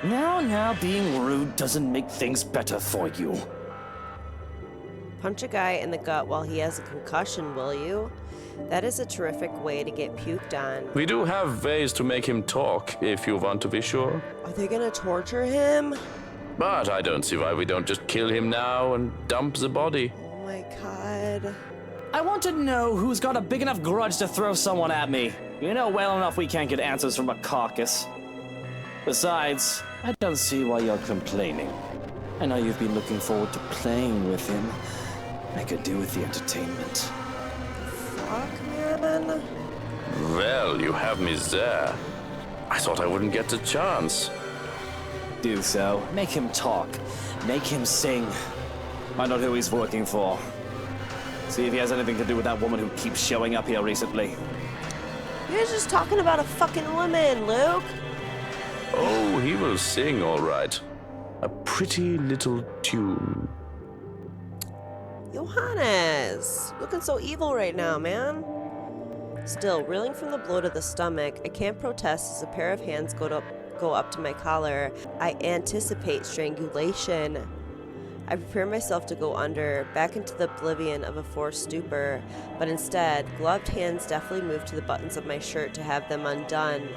Now, being rude doesn't make things better for you. Punch a guy in the gut while he has a concussion, will you? That is a terrific way to get puked on. We do have ways to make him talk, if you want to be sure. Are they gonna torture him? But I don't see why we don't just kill him now and dump the body. Oh my god. I want to know who's got a big enough grudge to throw someone at me. You know well enough we can't get answers from a caucus. Besides, I don't see why you're complaining. I know you've been looking forward to playing with him. I could do with the entertainment. Fuck, man. Well, you have me there. I thought I wouldn't get the chance. do so. Make him talk. Make him sing. Find out who he's working for. See if he has anything to do with that woman who keeps showing up here recently. You guys just talking about a fucking woman, Luke. Oh, he will sing all right. A pretty little tune. Johannes, looking so evil right now, man. Still, reeling from the blow to the stomach, I can't protest as a pair of hands go up to my collar. I anticipate strangulation. I prepare myself to go under, back into the oblivion of a forced stupor, but instead, gloved hands deftly move to the buttons of my shirt to have them undone.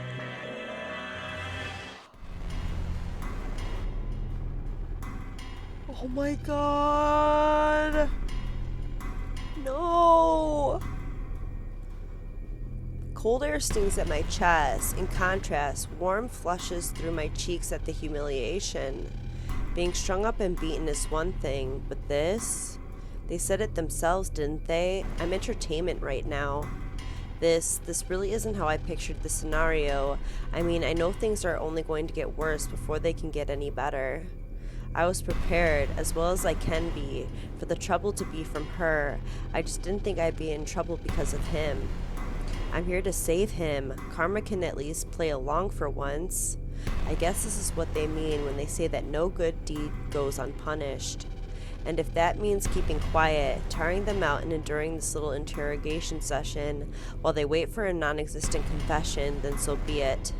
Oh my god! No! Cold air stings at my chest. In contrast, warm flushes through my cheeks at the humiliation. Being strung up and beaten is one thing, but this? They said it themselves, didn't they? I'm entertainment right now. This really isn't how I pictured the scenario. I mean, I know things are only going to get worse before they can get any better. I was prepared, as well as I can be, for the trouble to be from her. I just didn't think I'd be in trouble because of him. I'm here to save him. Karma can at least play along for once. I guess this is what they mean when they say that no good deed goes unpunished. And if that means keeping quiet, tiring them out and enduring this little interrogation session while they wait for a non-existent confession, then so be it.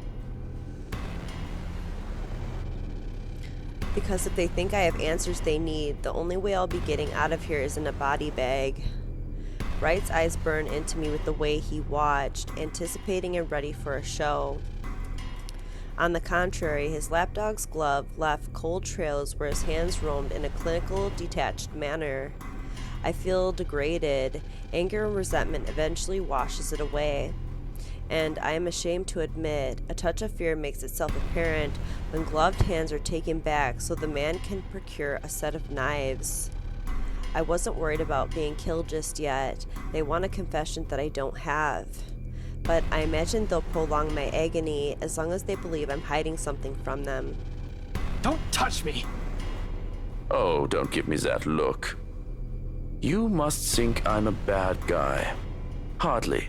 Because if they think I have answers they need, the only way I'll be getting out of here is in a body bag. Wright's eyes burn into me with the way he watched, anticipating and ready for a show. On the contrary, his lapdog's glove left cold trails where his hands roamed in a clinical, detached manner. I feel degraded. Anger and resentment eventually washes it away. And I am ashamed to admit, a touch of fear makes itself apparent when gloved hands are taken back so the man can procure a set of knives. I wasn't worried about being killed just yet. They want a confession that I don't have. But I imagine they'll prolong my agony as long as they believe I'm hiding something from them. Don't touch me! Oh, don't give me that look. You must think I'm a bad guy. Hardly.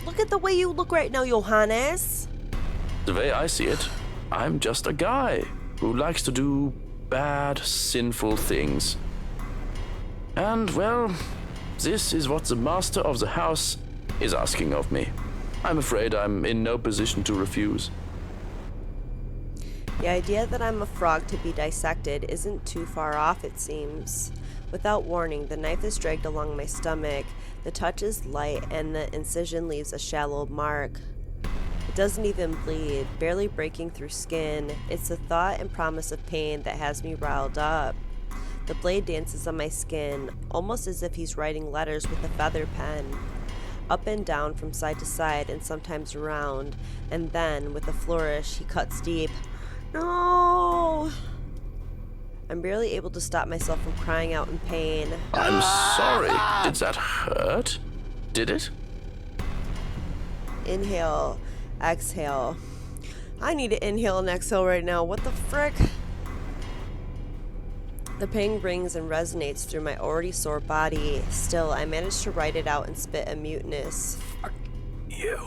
Look at the way you look right now, Johannes. The way I see it, I'm just a guy who likes to do bad, sinful things. And, well, this is what the master of the house is asking of me. I'm afraid I'm in no position to refuse. The idea that I'm a frog to be dissected isn't too far off, it seems. Without warning, the knife is dragged along my stomach. The touch is light and the incision leaves a shallow mark. It doesn't even bleed, barely breaking through skin. It's the thought and promise of pain that has me riled up. The blade dances on my skin, almost as if he's writing letters with a feather pen. Up and down from side to side and sometimes around, and then, with a flourish, he cuts deep. No! I'm barely able to stop myself from crying out in pain. I'm sorry. Did that hurt? Did it? Inhale, exhale. I need to inhale and exhale right now. What the frick? The pain rings and resonates through my already sore body. Still, I manage to write it out and spit a muteness. Fuck you.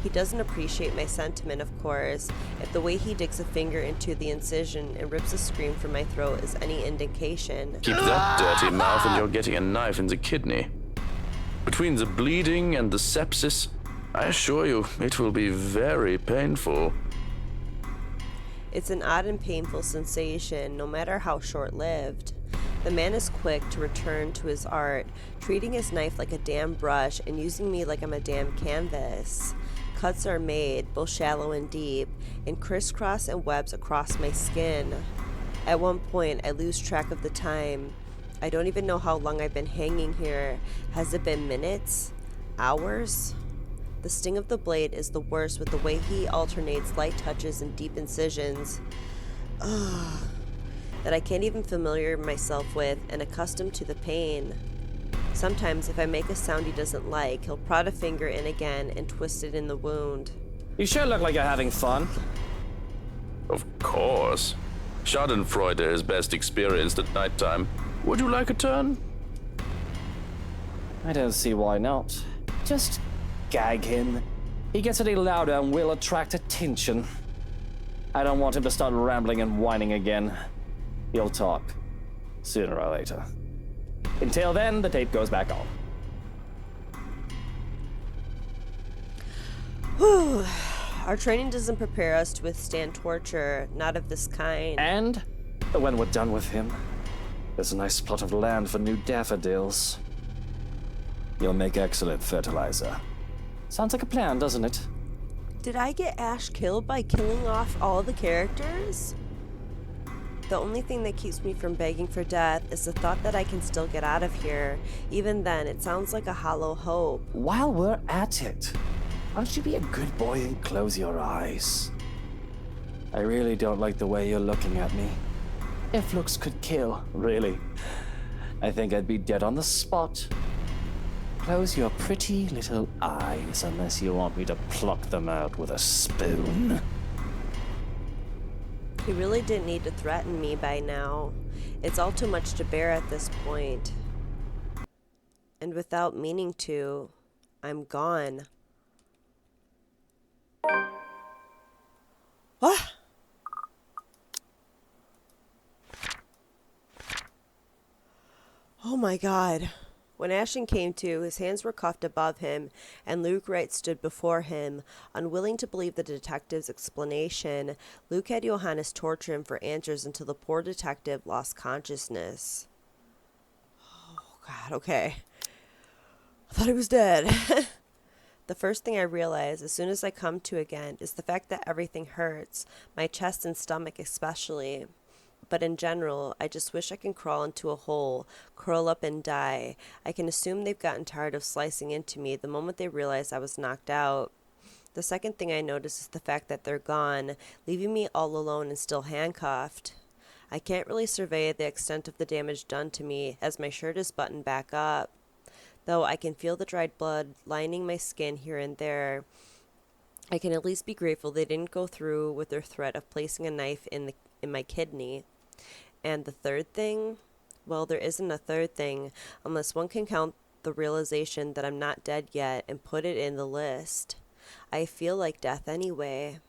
He doesn't appreciate my sentiment, of course. If the way he digs a finger into the incision and rips a scream from my throat is any indication. Keep that dirty mouth and you're getting a knife in the kidney. Between the bleeding and the sepsis, I assure you, it will be very painful. It's an odd and painful sensation, no matter how short-lived. The man is quick to return to his art, treating his knife like a damn brush and using me like I'm a damn canvas. Cuts are made, both shallow and deep, and crisscross and webs across my skin. At one point, I lose track of the time. I don't even know how long I've been hanging here. Has it been minutes? Hours? The sting of the blade is the worst with the way he alternates light touches and deep incisions. Ugh. That I can't even familiar myself with and accustomed to the pain. Sometimes if I make a sound he doesn't like, he'll prod a finger in again and twist it in the wound. You sure look like you're having fun. Of course. Schadenfreude is best experienced at nighttime. Would you like a turn? I don't see why not. Just gag him. He gets any louder and will attract attention. I don't want him to start rambling and whining again. He'll talk. Sooner or later. Until then, the tape goes back on. Whew. Our training doesn't prepare us to withstand torture, not of this kind. And when we're done with him, there's a nice plot of land for new daffodils. You'll make excellent fertilizer. Sounds like a plan, doesn't it? Did I get Ash killed by killing off all the characters? The only thing that keeps me from begging for death is the thought that I can still get out of here. Even then, it sounds like a hollow hope. While we're at it, why don't you be a good boy and close your eyes? I really don't like the way you're looking at me. If looks could kill, really, I think I'd be dead on the spot. Close your pretty little eyes unless you want me to pluck them out with a spoon. He really didn't need to threaten me by now. It's all too much to bear at this point. And without meaning to, I'm gone. What? Oh my God. When Ashton came to, his hands were cuffed above him, and Luke Wright stood before him. Unwilling to believe the detective's explanation, Luke had Johannes torture him for answers until the poor detective lost consciousness. Oh, God, okay. I thought he was dead. The first thing I realize as soon as I come to again is the fact that everything hurts, my chest and stomach especially. But in general, I just wish I can crawl into a hole, curl up and die. I can assume they've gotten tired of slicing into me the moment they realized I was knocked out. The second thing I notice is the fact that they're gone, leaving me all alone and still handcuffed. I can't really survey the extent of the damage done to me as my shirt is buttoned back up, though I can feel the dried blood lining my skin here and there. I can at least be grateful they didn't go through with their threat of placing a knife in my kidney. And the third thing? Well, there isn't a third thing, unless one can count the realization that I'm not dead yet and put it in the list. I feel like death anyway.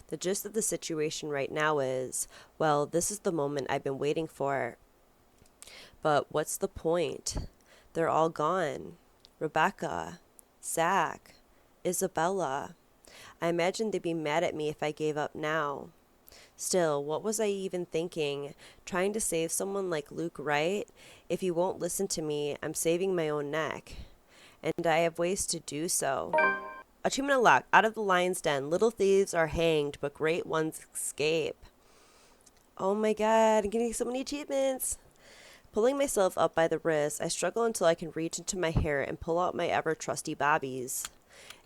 The gist of the situation right now is, well, this is the moment I've been waiting for. But what's the point? They're all gone. Rebecca, Zach, Isabella. I imagine they'd be mad at me if I gave up now. Still, what was I even thinking? Trying to save someone like Luke Wright? If he won't listen to me, I'm saving my own neck. And I have ways to do so. Achievement unlocked. Out of the lion's den. Little thieves are hanged, but great ones escape. Oh my God, I'm getting so many achievements. Pulling myself up by the wrist, I struggle until I can reach into my hair and pull out my ever-trusty bobbies.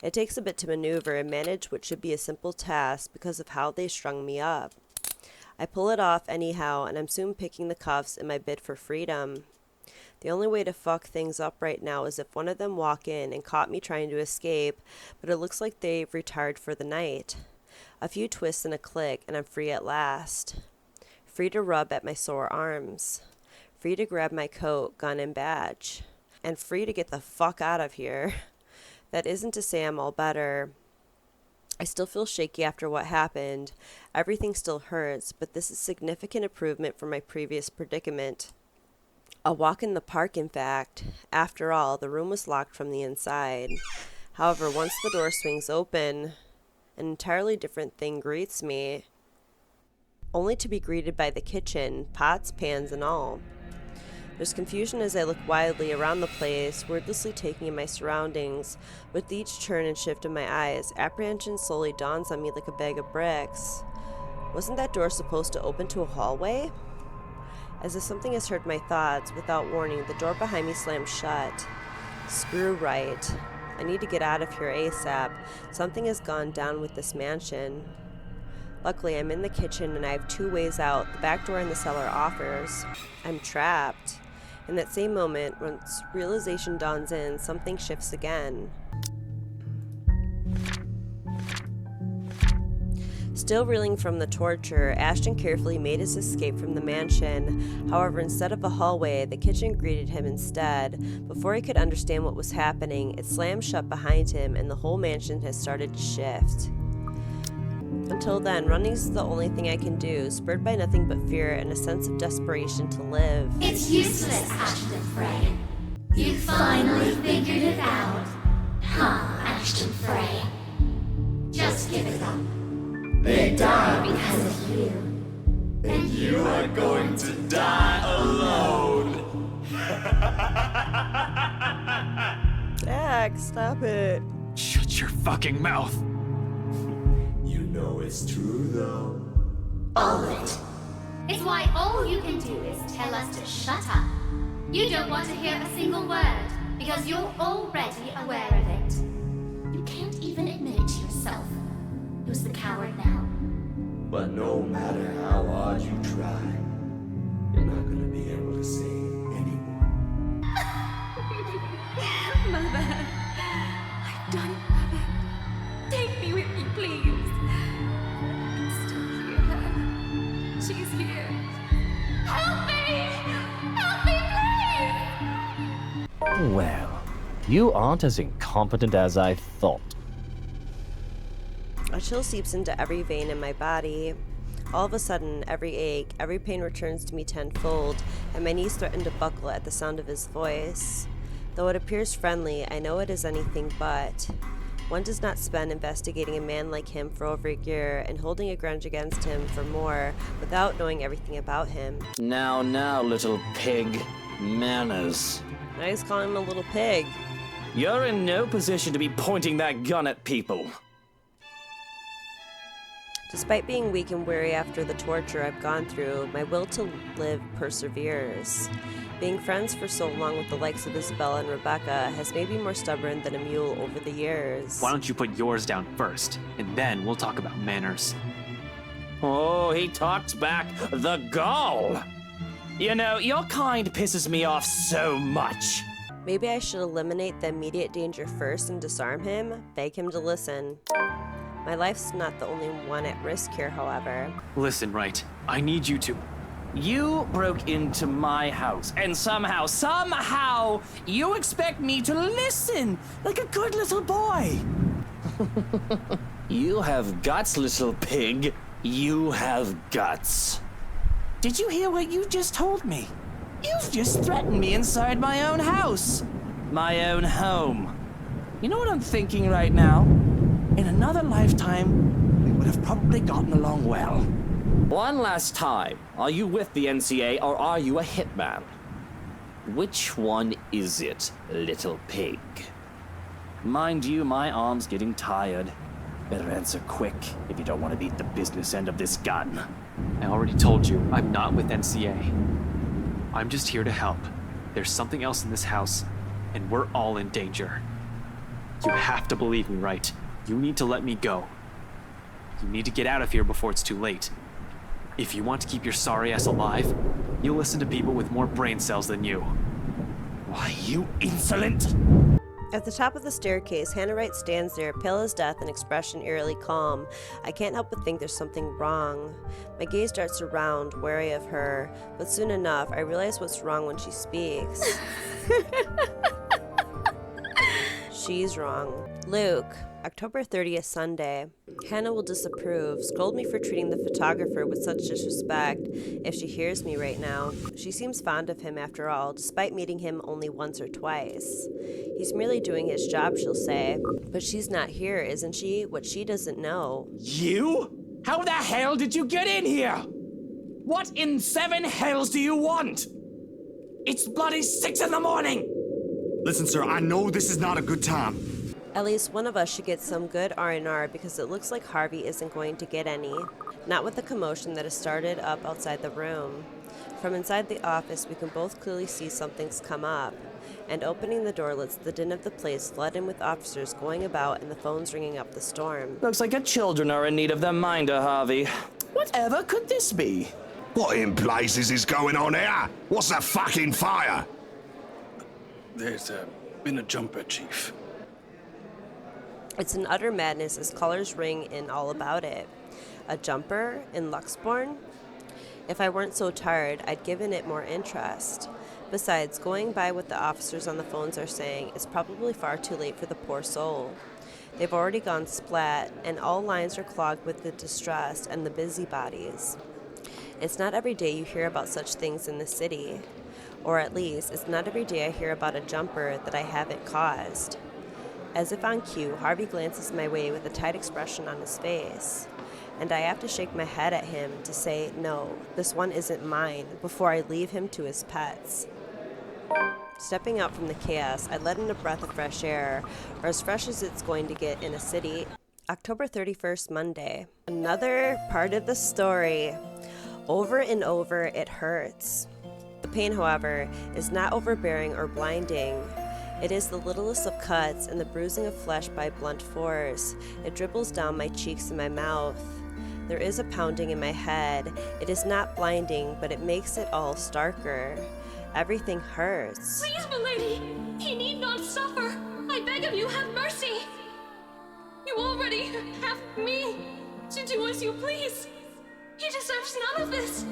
It takes a bit to maneuver and manage what should be a simple task because of how they strung me up. I pull it off anyhow, and I'm soon picking the cuffs in my bid for freedom. The only way to fuck things up right now is if one of them walk in and caught me trying to escape, but it looks like they've retired for the night. A few twists and a click, and I'm free at last. Free to rub at my sore arms. Free to grab my coat, gun, and badge. And free to get the fuck out of here. That isn't to say I'm all better. I still feel shaky after what happened. Everything still hurts, but this is significant improvement from my previous predicament. A walk in the park, in fact. After all, the room was locked from the inside. However, once the door swings open, an entirely different thing greets me. Only to be greeted by the kitchen, pots, pans, and all. There's confusion as I look wildly around the place, wordlessly taking in my surroundings. With each turn and shift of my eyes, apprehension slowly dawns on me like a bag of bricks. Wasn't that door supposed to open to a hallway? As if something has heard my thoughts, without warning, the door behind me slams shut. Screw right. I need to get out of here ASAP. Something has gone down with this mansion. Luckily, I'm in the kitchen and I have two ways out. The back door and the cellar offers. I'm trapped. In that same moment, once realization dawns in, something shifts again. Still reeling from the torture, Ashton carefully made his escape from the mansion. However, instead of a hallway, the kitchen greeted him instead. Before he could understand what was happening, it slammed shut behind him and the whole mansion has started to shift. Until then, running is the only thing I can do, spurred by nothing but fear and a sense of desperation to live. It's useless, Ashton Frey. You finally figured it out. Huh, Ashton Frey? Just give it up. They die because of you. And you are going to die alone. Zach, stop it. Shut your fucking mouth. You know it's true, though. All of it. It's why all you can do is tell us to shut up. You don't want to hear a single word, because you're already aware of it. You can't even admit it to yourself. Who's the coward now? But no matter how hard you try, you're not gonna be able to say anymore. Mother, I've done it, Mother. Take me with you, please. I can still hear her. She's here. Help me! Help me, please! Well, you aren't as incompetent as I thought. A chill seeps into every vein in my body. All of a sudden, every ache, every pain returns to me tenfold, and my knees threaten to buckle at the sound of his voice. Though it appears friendly, I know it is anything but. One does not spend investigating a man like him for over a year and holding a grudge against him for more without knowing everything about him. Now, little pig. Manners. Now he's calling him a little pig. You're in no position to be pointing that gun at people. Despite being weak and weary after the torture I've gone through, my will to live perseveres. Being friends for so long with the likes of Isabella and Rebecca has made me more stubborn than a mule over the years. Why don't you put yours down first, and then we'll talk about manners. Oh, he talks back. The gall! You know, your kind pisses me off so much. Maybe I should eliminate the immediate danger first and disarm him, beg him to listen. My life's not the only one at risk here, however. Listen, right. I need you to... You broke into my house, and somehow, you expect me to listen like a good little boy. You have guts, little pig. You have guts. Did you hear what you just told me? You've just threatened me inside my own house. My own home. You know what I'm thinking right now? In another lifetime, we would have probably gotten along well. One last time, are you with the NCA or are you a hitman? Which one is it, little pig? Mind you, my arm's getting tired. Better answer quick if you don't want to beat the business end of this gun. I already told you, I'm not with NCA. I'm just here to help. There's something else in this house, and we're all in danger. You have to believe me, right? You need to let me go. You need to get out of here before it's too late. If you want to keep your sorry ass alive, you'll listen to people with more brain cells than you. Why, you insolent! At the top of the staircase, Hannah Wright stands there, pale as death, an expression eerily calm. I can't help but think there's something wrong. My gaze darts around, wary of her, but soon enough, I realize what's wrong when she speaks. She's wrong. Luke, October 30th, Sunday. Hannah will disapprove, scold me for treating the photographer with such disrespect if she hears me right now. She seems fond of him after all, despite meeting him only once or twice. He's merely doing his job, she'll say. But she's not here, isn't she? What she doesn't know. You? How the hell did you get in here? What in seven hells do you want? It's bloody 6 in the morning! Listen, sir, I know this is not a good time. At least one of us should get some good R&R because it looks like Harvey isn't going to get any. Not with the commotion that has started up outside the room. From inside the office, we can both clearly see something's come up. And opening the door lets the din of the place flood in with officers going about and the phones ringing up the storm. Looks like your children are in need of their minder, Harvey. Whatever could this be? What in blazes is going on here? What's that fucking fire? There's been a jumper, Chief. It's an utter madness as callers ring in all about it. A jumper in Luxborn? If I weren't so tired, I'd given it more interest. Besides, going by what the officers on the phones are saying, it's probably far too late for the poor soul. They've already gone splat, and all lines are clogged with the distressed and the busybodies. It's not every day you hear about such things in the city. Or at least, it's not every day I hear about a jumper that I haven't caused. As if on cue, Harvey glances my way with a tight expression on his face. And I have to shake my head at him to say, no, this one isn't mine, before I leave him to his pets. Stepping out from the chaos, I let in a breath of fresh air, or as fresh as it's going to get in a city. October 31st, Monday. Another part of the story. Over and over, it hurts. The pain, however, is not overbearing or blinding. It is the littlest of cuts and the bruising of flesh by blunt force. It dribbles down my cheeks and my mouth. There is a pounding in my head. It is not blinding, but it makes it all starker. Everything hurts. Please, milady, he need not suffer. I beg of you, have mercy. You already have me to do as you please. He deserves none of this.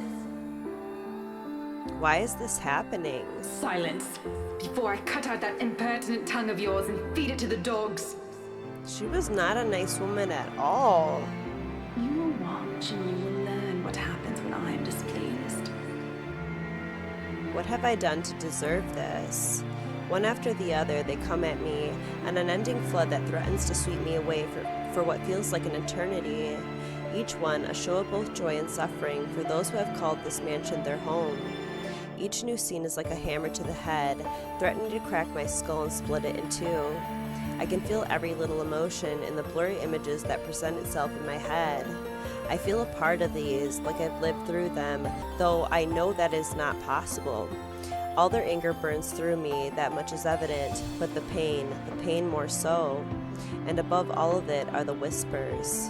Why is this happening? Silence, before I cut out that impertinent tongue of yours and feed it to the dogs. She was not a nice woman at all. You will watch and you will learn what happens when I am displeased. What have I done to deserve this? One after the other, they come at me, an unending flood that threatens to sweep me away for what feels like an eternity. Each one a show of both joy and suffering for those who have called this mansion their home. Each new scene is like a hammer to the head, threatening to crack my skull and split it in two. I can feel every little emotion in the blurry images that present itself in my head. I feel a part of these, like I've lived through them, though I know that is not possible. All their anger burns through me, that much is evident, but the pain more so. And above all of it are the whispers.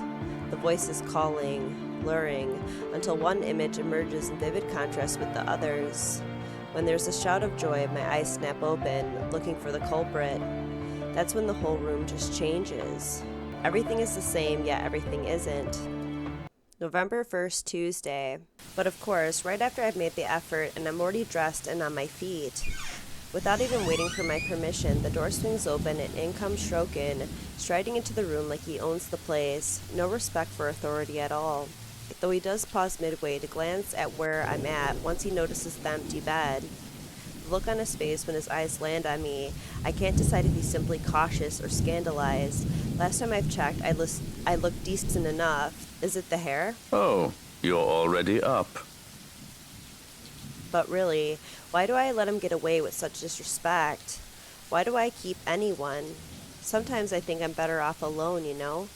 The voices calling, luring, until one image emerges in vivid contrast with the others. When there's a shout of joy, my eyes snap open, looking for the culprit. That's when the whole room just changes. Everything is the same, yet everything isn't. November 1st, Tuesday. But of course, right after I've made the effort and I'm already dressed and on my feet. Without even waiting for my permission, the door swings open and in comes Shrokin, striding into the room like he owns the place, no respect for authority at all. Though he does pause midway to glance at where I'm at once he notices the empty bed. The look on his face when his eyes land on me, I can't decide if he's simply cautious or scandalized. Last time I've checked, I look decent enough. Is it the hair? Oh, you're already up. But really, why do I let him get away with such disrespect? Why do I keep anyone? Sometimes I think I'm better off alone, you know?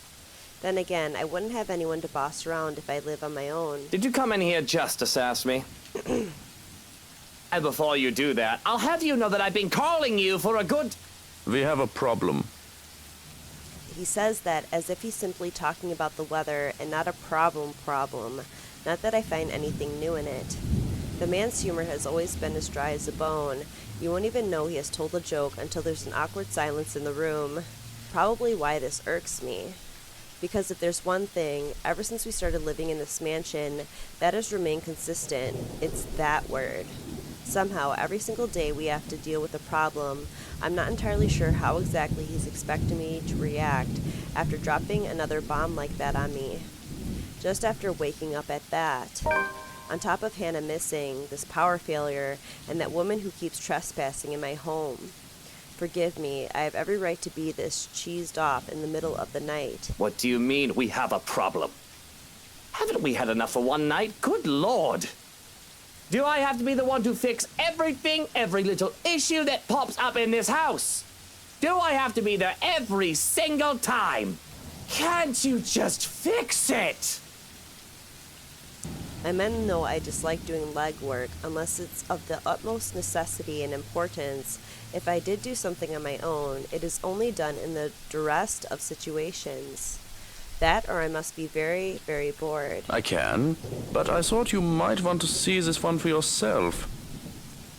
Then again, I wouldn't have anyone to boss around if I live on my own. Did you come in here just to sass me? And before you do that, I'll have you know that I've been calling you for a good... We have a problem. He says that as if he's simply talking about the weather and not a problem. Not that I find anything new in it. The man's humor has always been as dry as a bone. You won't even know he has told a joke until there's an awkward silence in the room. Probably why this irks me. Because if there's one thing, ever since we started living in this mansion, that has remained consistent, it's that word. Somehow, every single day we have to deal with a problem. I'm not entirely sure how exactly he's expecting me to react after dropping another bomb like that on me. Just after waking up at that. On top of Hannah missing, this power failure, and that woman who keeps trespassing in my home. Forgive me, I have every right to be this cheesed off in the middle of the night. What do you mean we have a problem? Haven't we had enough for one night? Good Lord! Do I have to be the one to fix everything, every little issue that pops up in this house? Do I have to be there every single time? Can't you just fix it? My men know I dislike doing legwork unless it's of the utmost necessity and importance. If I did do something on my own, it is only done in the duress of situations. That or I must be very, very bored. I can, but I thought you might want to see this one for yourself.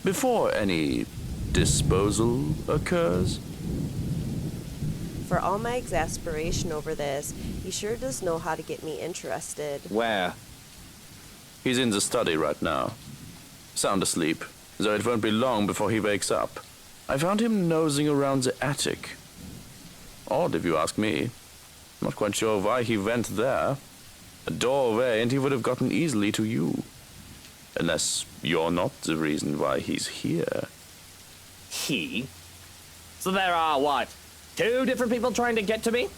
Before any disposal occurs. For all my exasperation over this, he sure does know how to get me interested. Where? He's in the study right now. Sound asleep, though it won't be long before he wakes up. I found him nosing around the attic. Odd, if you ask me. Not quite sure why he went there. A door away, and he would have gotten easily to you. Unless you're not the reason why he's here. He? So there are, what, 2 different people trying to get to me?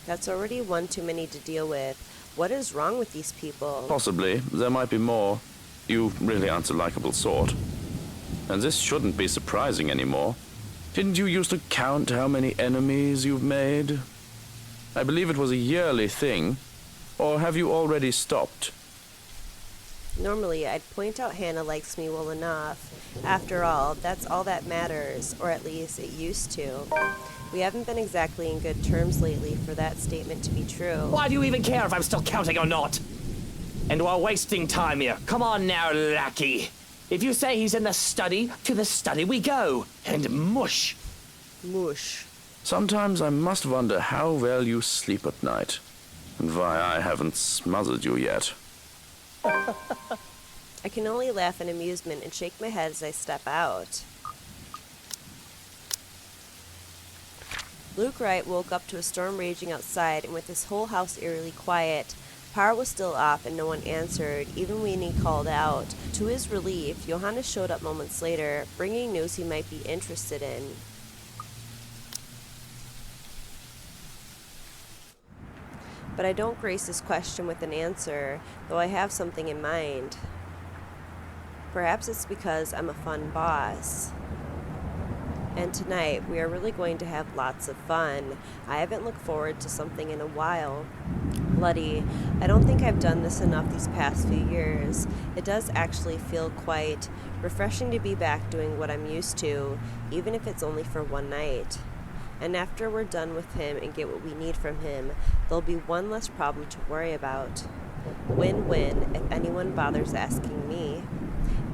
That's already one too many to deal with. What is wrong with these people? Possibly. There might be more. You really aren't a likable sort. And this shouldn't be surprising anymore. Didn't you used to count how many enemies you've made? I believe it was a yearly thing. Or have you already stopped? Normally, I'd point out Hannah likes me well enough. After all, that's all that matters, or at least it used to. We haven't been exactly in good terms lately for that statement to be true. Why do you even care if I'm still counting or not? And we're wasting time here. Come on now, lackey. If you say he's in the study, to the study we go. And mush. Mush. Sometimes I must wonder how well you sleep at night. And why I haven't smothered you yet. I can only laugh in amusement and shake my head as I step out. Luke Wright woke up to a storm raging outside, and with his whole house eerily quiet, power was still off and no one answered, even when he called out. To his relief, Johannes showed up moments later, bringing news he might be interested in. But I don't grace his question with an answer, though I have something in mind. Perhaps it's because I'm a fun boss. And tonight, we are really going to have lots of fun. I haven't looked forward to something in a while. Bloody, I don't think I've done this enough these past few years. It does actually feel quite refreshing to be back doing what I'm used to, even if it's only for one night. And after we're done with him and get what we need from him, there'll be one less problem to worry about. Win-win if anyone bothers asking me.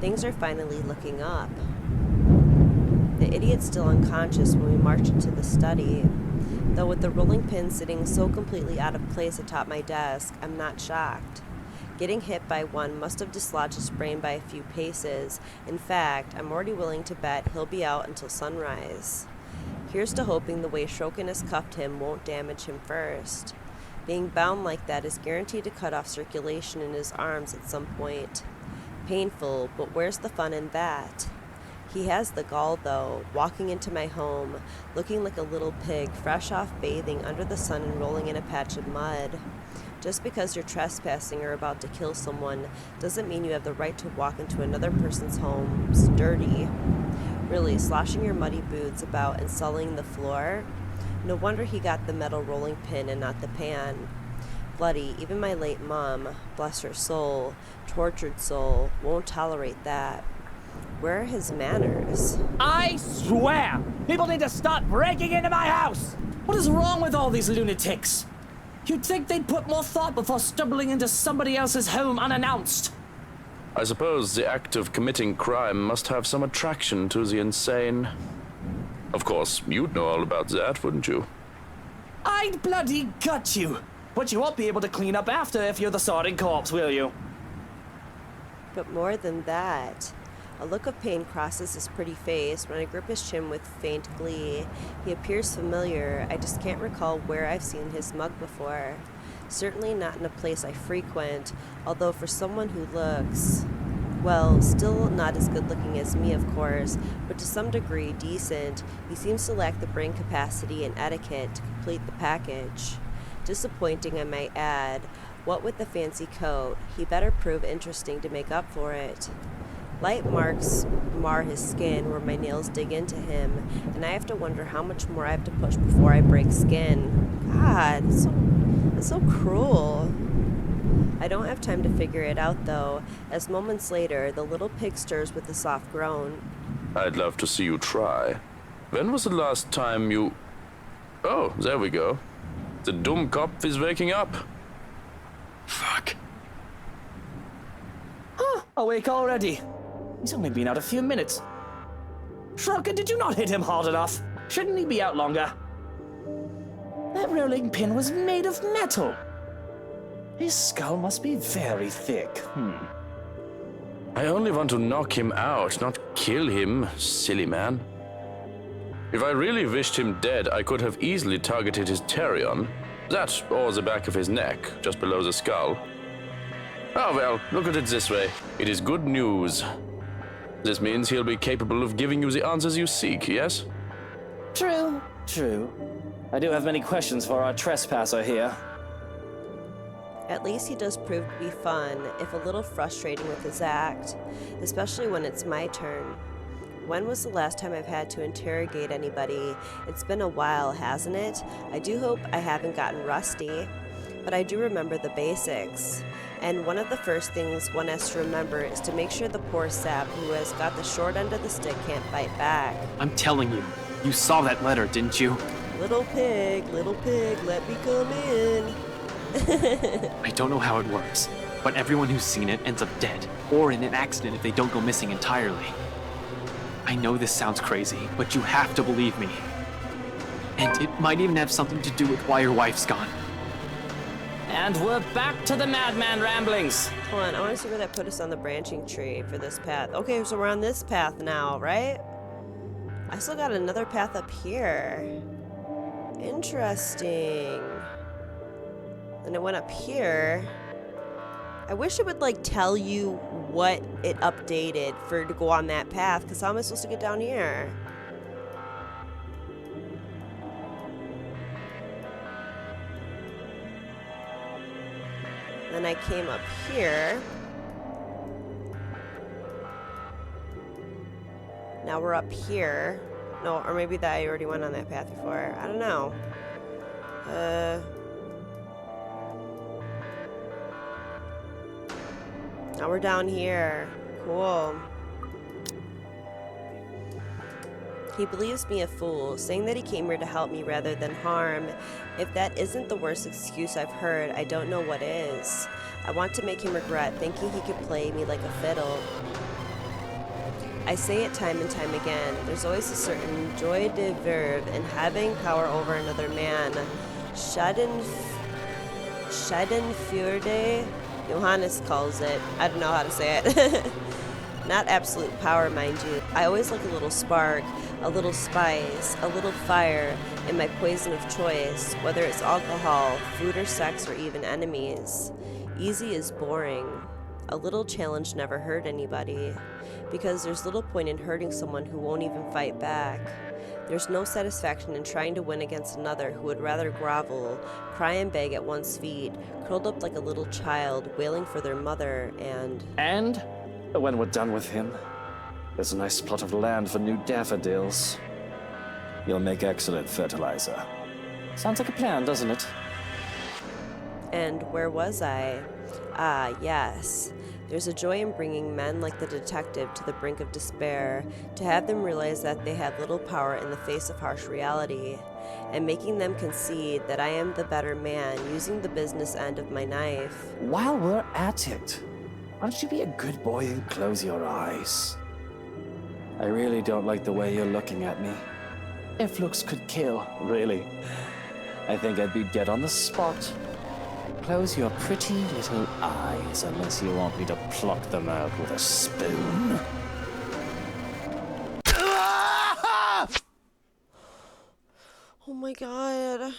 Things are finally looking up. The idiot's still unconscious when we march into the study. Though with the rolling pin sitting so completely out of place atop my desk, I'm not shocked. Getting hit by one must have dislodged his brain by a few paces. In fact, I'm already willing to bet he'll be out until sunrise. Here's to hoping the way Shokin has cuffed him won't damage him first. Being bound like that is guaranteed to cut off circulation in his arms at some point. Painful, but where's the fun in that? He has the gall, though, walking into my home, looking like a little pig fresh off bathing under the sun and rolling in a patch of mud. Just because you're trespassing or about to kill someone doesn't mean you have the right to walk into another person's home dirty. Really, sloshing your muddy boots about and sullying the floor? No wonder he got the metal rolling pin and not the pan. Bloody, even my late mom, bless her soul, tortured soul, won't tolerate that. Where are his manners? I swear, people need to stop breaking into my house! What is wrong with all these lunatics? You'd think they'd put more thought before stumbling into somebody else's home unannounced. I suppose the act of committing crime must have some attraction to the insane. Of course, you'd know all about that, wouldn't you? I'd bloody gut you. But you won't be able to clean up after if you're the sorting corpse, will you? But more than that. A look of pain crosses his pretty face when I grip his chin with faint glee. He appears familiar. I just can't recall where I've seen his mug before. Certainly not in a place I frequent, although for someone who looks, well, still not as good looking as me, of course, but to some degree decent, he seems to lack the brain capacity and etiquette to complete the package. Disappointing, I might add. What with the fancy coat, he better prove interesting to make up for it. Light marks mar his skin where my nails dig into him, and I have to wonder how much more I have to push before I break skin. God, it's so cruel. I don't have time to figure it out, though, as moments later, the little pig stirs with a soft groan. I'd love to see you try. When was the last time you... Oh, there we go. The dumb cop is waking up. Fuck. Awake already. He's only been out a few minutes. Shroka, did you not hit him hard enough? Shouldn't he be out longer? That rolling pin was made of metal. His skull must be very thick. I only want to knock him out, not kill him, silly man. If I really wished him dead, I could have easily targeted his terion. That, or the back of his neck, just below the skull. Oh well, look at it this way. It is good news. This means he'll be capable of giving you the answers you seek, yes? True. I do have many questions for our trespasser here. At least he does prove to be fun, if a little frustrating with his act, especially when it's my turn. When was the last time I've had to interrogate anybody? It's been a while, hasn't it? I do hope I haven't gotten rusty, but I do remember the basics. And one of the first things one has to remember is to make sure the poor sap who has got the short end of the stick can't fight back. I'm telling you, you saw that letter, didn't you? Little pig, let me come in. I don't know how it works, but everyone who's seen it ends up dead, or in an accident if they don't go missing entirely. I know this sounds crazy, but you have to believe me. And it might even have something to do with why your wife's gone. And we're back to the madman ramblings. Hold on, I want to see where that put us on the branching tree for this path. Okay, so we're on this path now, right? I still got another path up here. Interesting. And it went up here. I wish it would like tell you what it updated for to go on that path, because how am I supposed to get down here? Then I came up here. Now we're up here. No, or maybe that I already went on that path before. I don't know. Now we're down here. Cool. He believes me a fool, saying that he came here to help me rather than harm. If that isn't the worst excuse I've heard, I don't know what is. I want to make him regret thinking he could play me like a fiddle. I say it time and time again, there's always a certain joie de vivre in having power over another man. Schadenfreude, Johannes calls it. I don't know how to say it. Not absolute power, mind you. I always like a little spark, a little spice, a little fire in my poison of choice, whether it's alcohol, food or sex, or even enemies. Easy is boring. A little challenge never hurt anybody, because there's little point in hurting someone who won't even fight back. There's no satisfaction in trying to win against another who would rather grovel, cry and beg at one's feet, curled up like a little child, wailing for their mother, and... And, when we're done with him, there's a nice plot of land for new daffodils. You'll make excellent fertilizer. Sounds like a plan, doesn't it? And where was I? Ah, yes. There's a joy in bringing men like the detective to the brink of despair, to have them realize that they have little power in the face of harsh reality, and making them concede that I am the better man, using the business end of my knife. While we're at it, why don't you be a good boy and close your eyes? I really don't like the way you're looking at me. If looks could kill, really, I think I'd be dead on the spot. Close your pretty little eyes unless you want me to pluck them out with a spoon. Oh my god.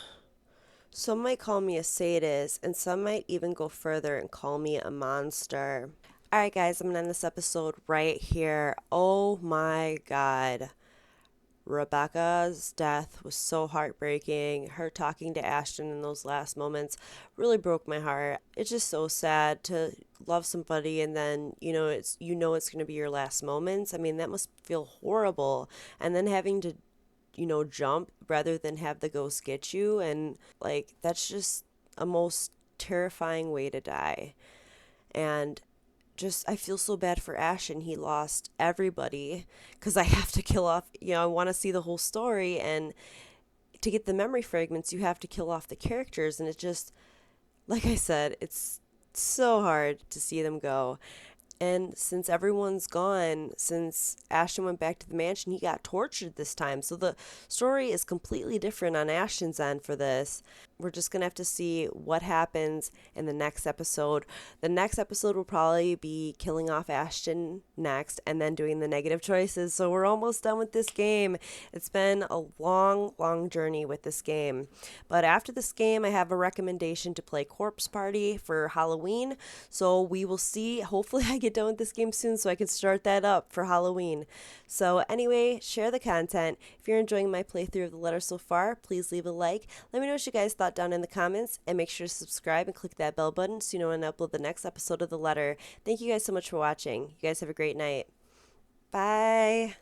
Some might call me a sadist, and some might even go further and call me a monster. Alright guys, I'm gonna end this episode right here. Oh my god. Rebecca's death was so heartbreaking. Her talking to Ashton in those last moments really broke my heart. It's just so sad to love somebody and then, it's going to be your last moments. I mean, that must feel horrible. And then having to, jump rather than have the ghost get you. And that's just a most terrifying way to die. And I feel so bad for Ashton. He lost everybody because I have to kill off, I want to see the whole story, and to get the memory fragments, you have to kill off the characters, and it just, like I said, it's so hard to see them go. And since everyone's gone, since Ashton went back to the mansion, he got tortured this time. So the story is completely different on Ashton's end for this. We're just going to have to see what happens in the next episode. The next episode will probably be killing off Ashton next and then doing the negative choices. So we're almost done with this game. It's been a long, long journey with this game. But after this game, I have a recommendation to play Corpse Party for Halloween. So we will see. Hopefully I get done with this game soon so I can start that up for Halloween. So anyway, share the content. If you're enjoying my playthrough of the letter so far, please leave a like. Let me know what you guys thought down in the comments, and make sure to subscribe and click that bell button so you know when I upload the next episode of the letter. Thank you guys so much for watching. You guys have a great night. Bye.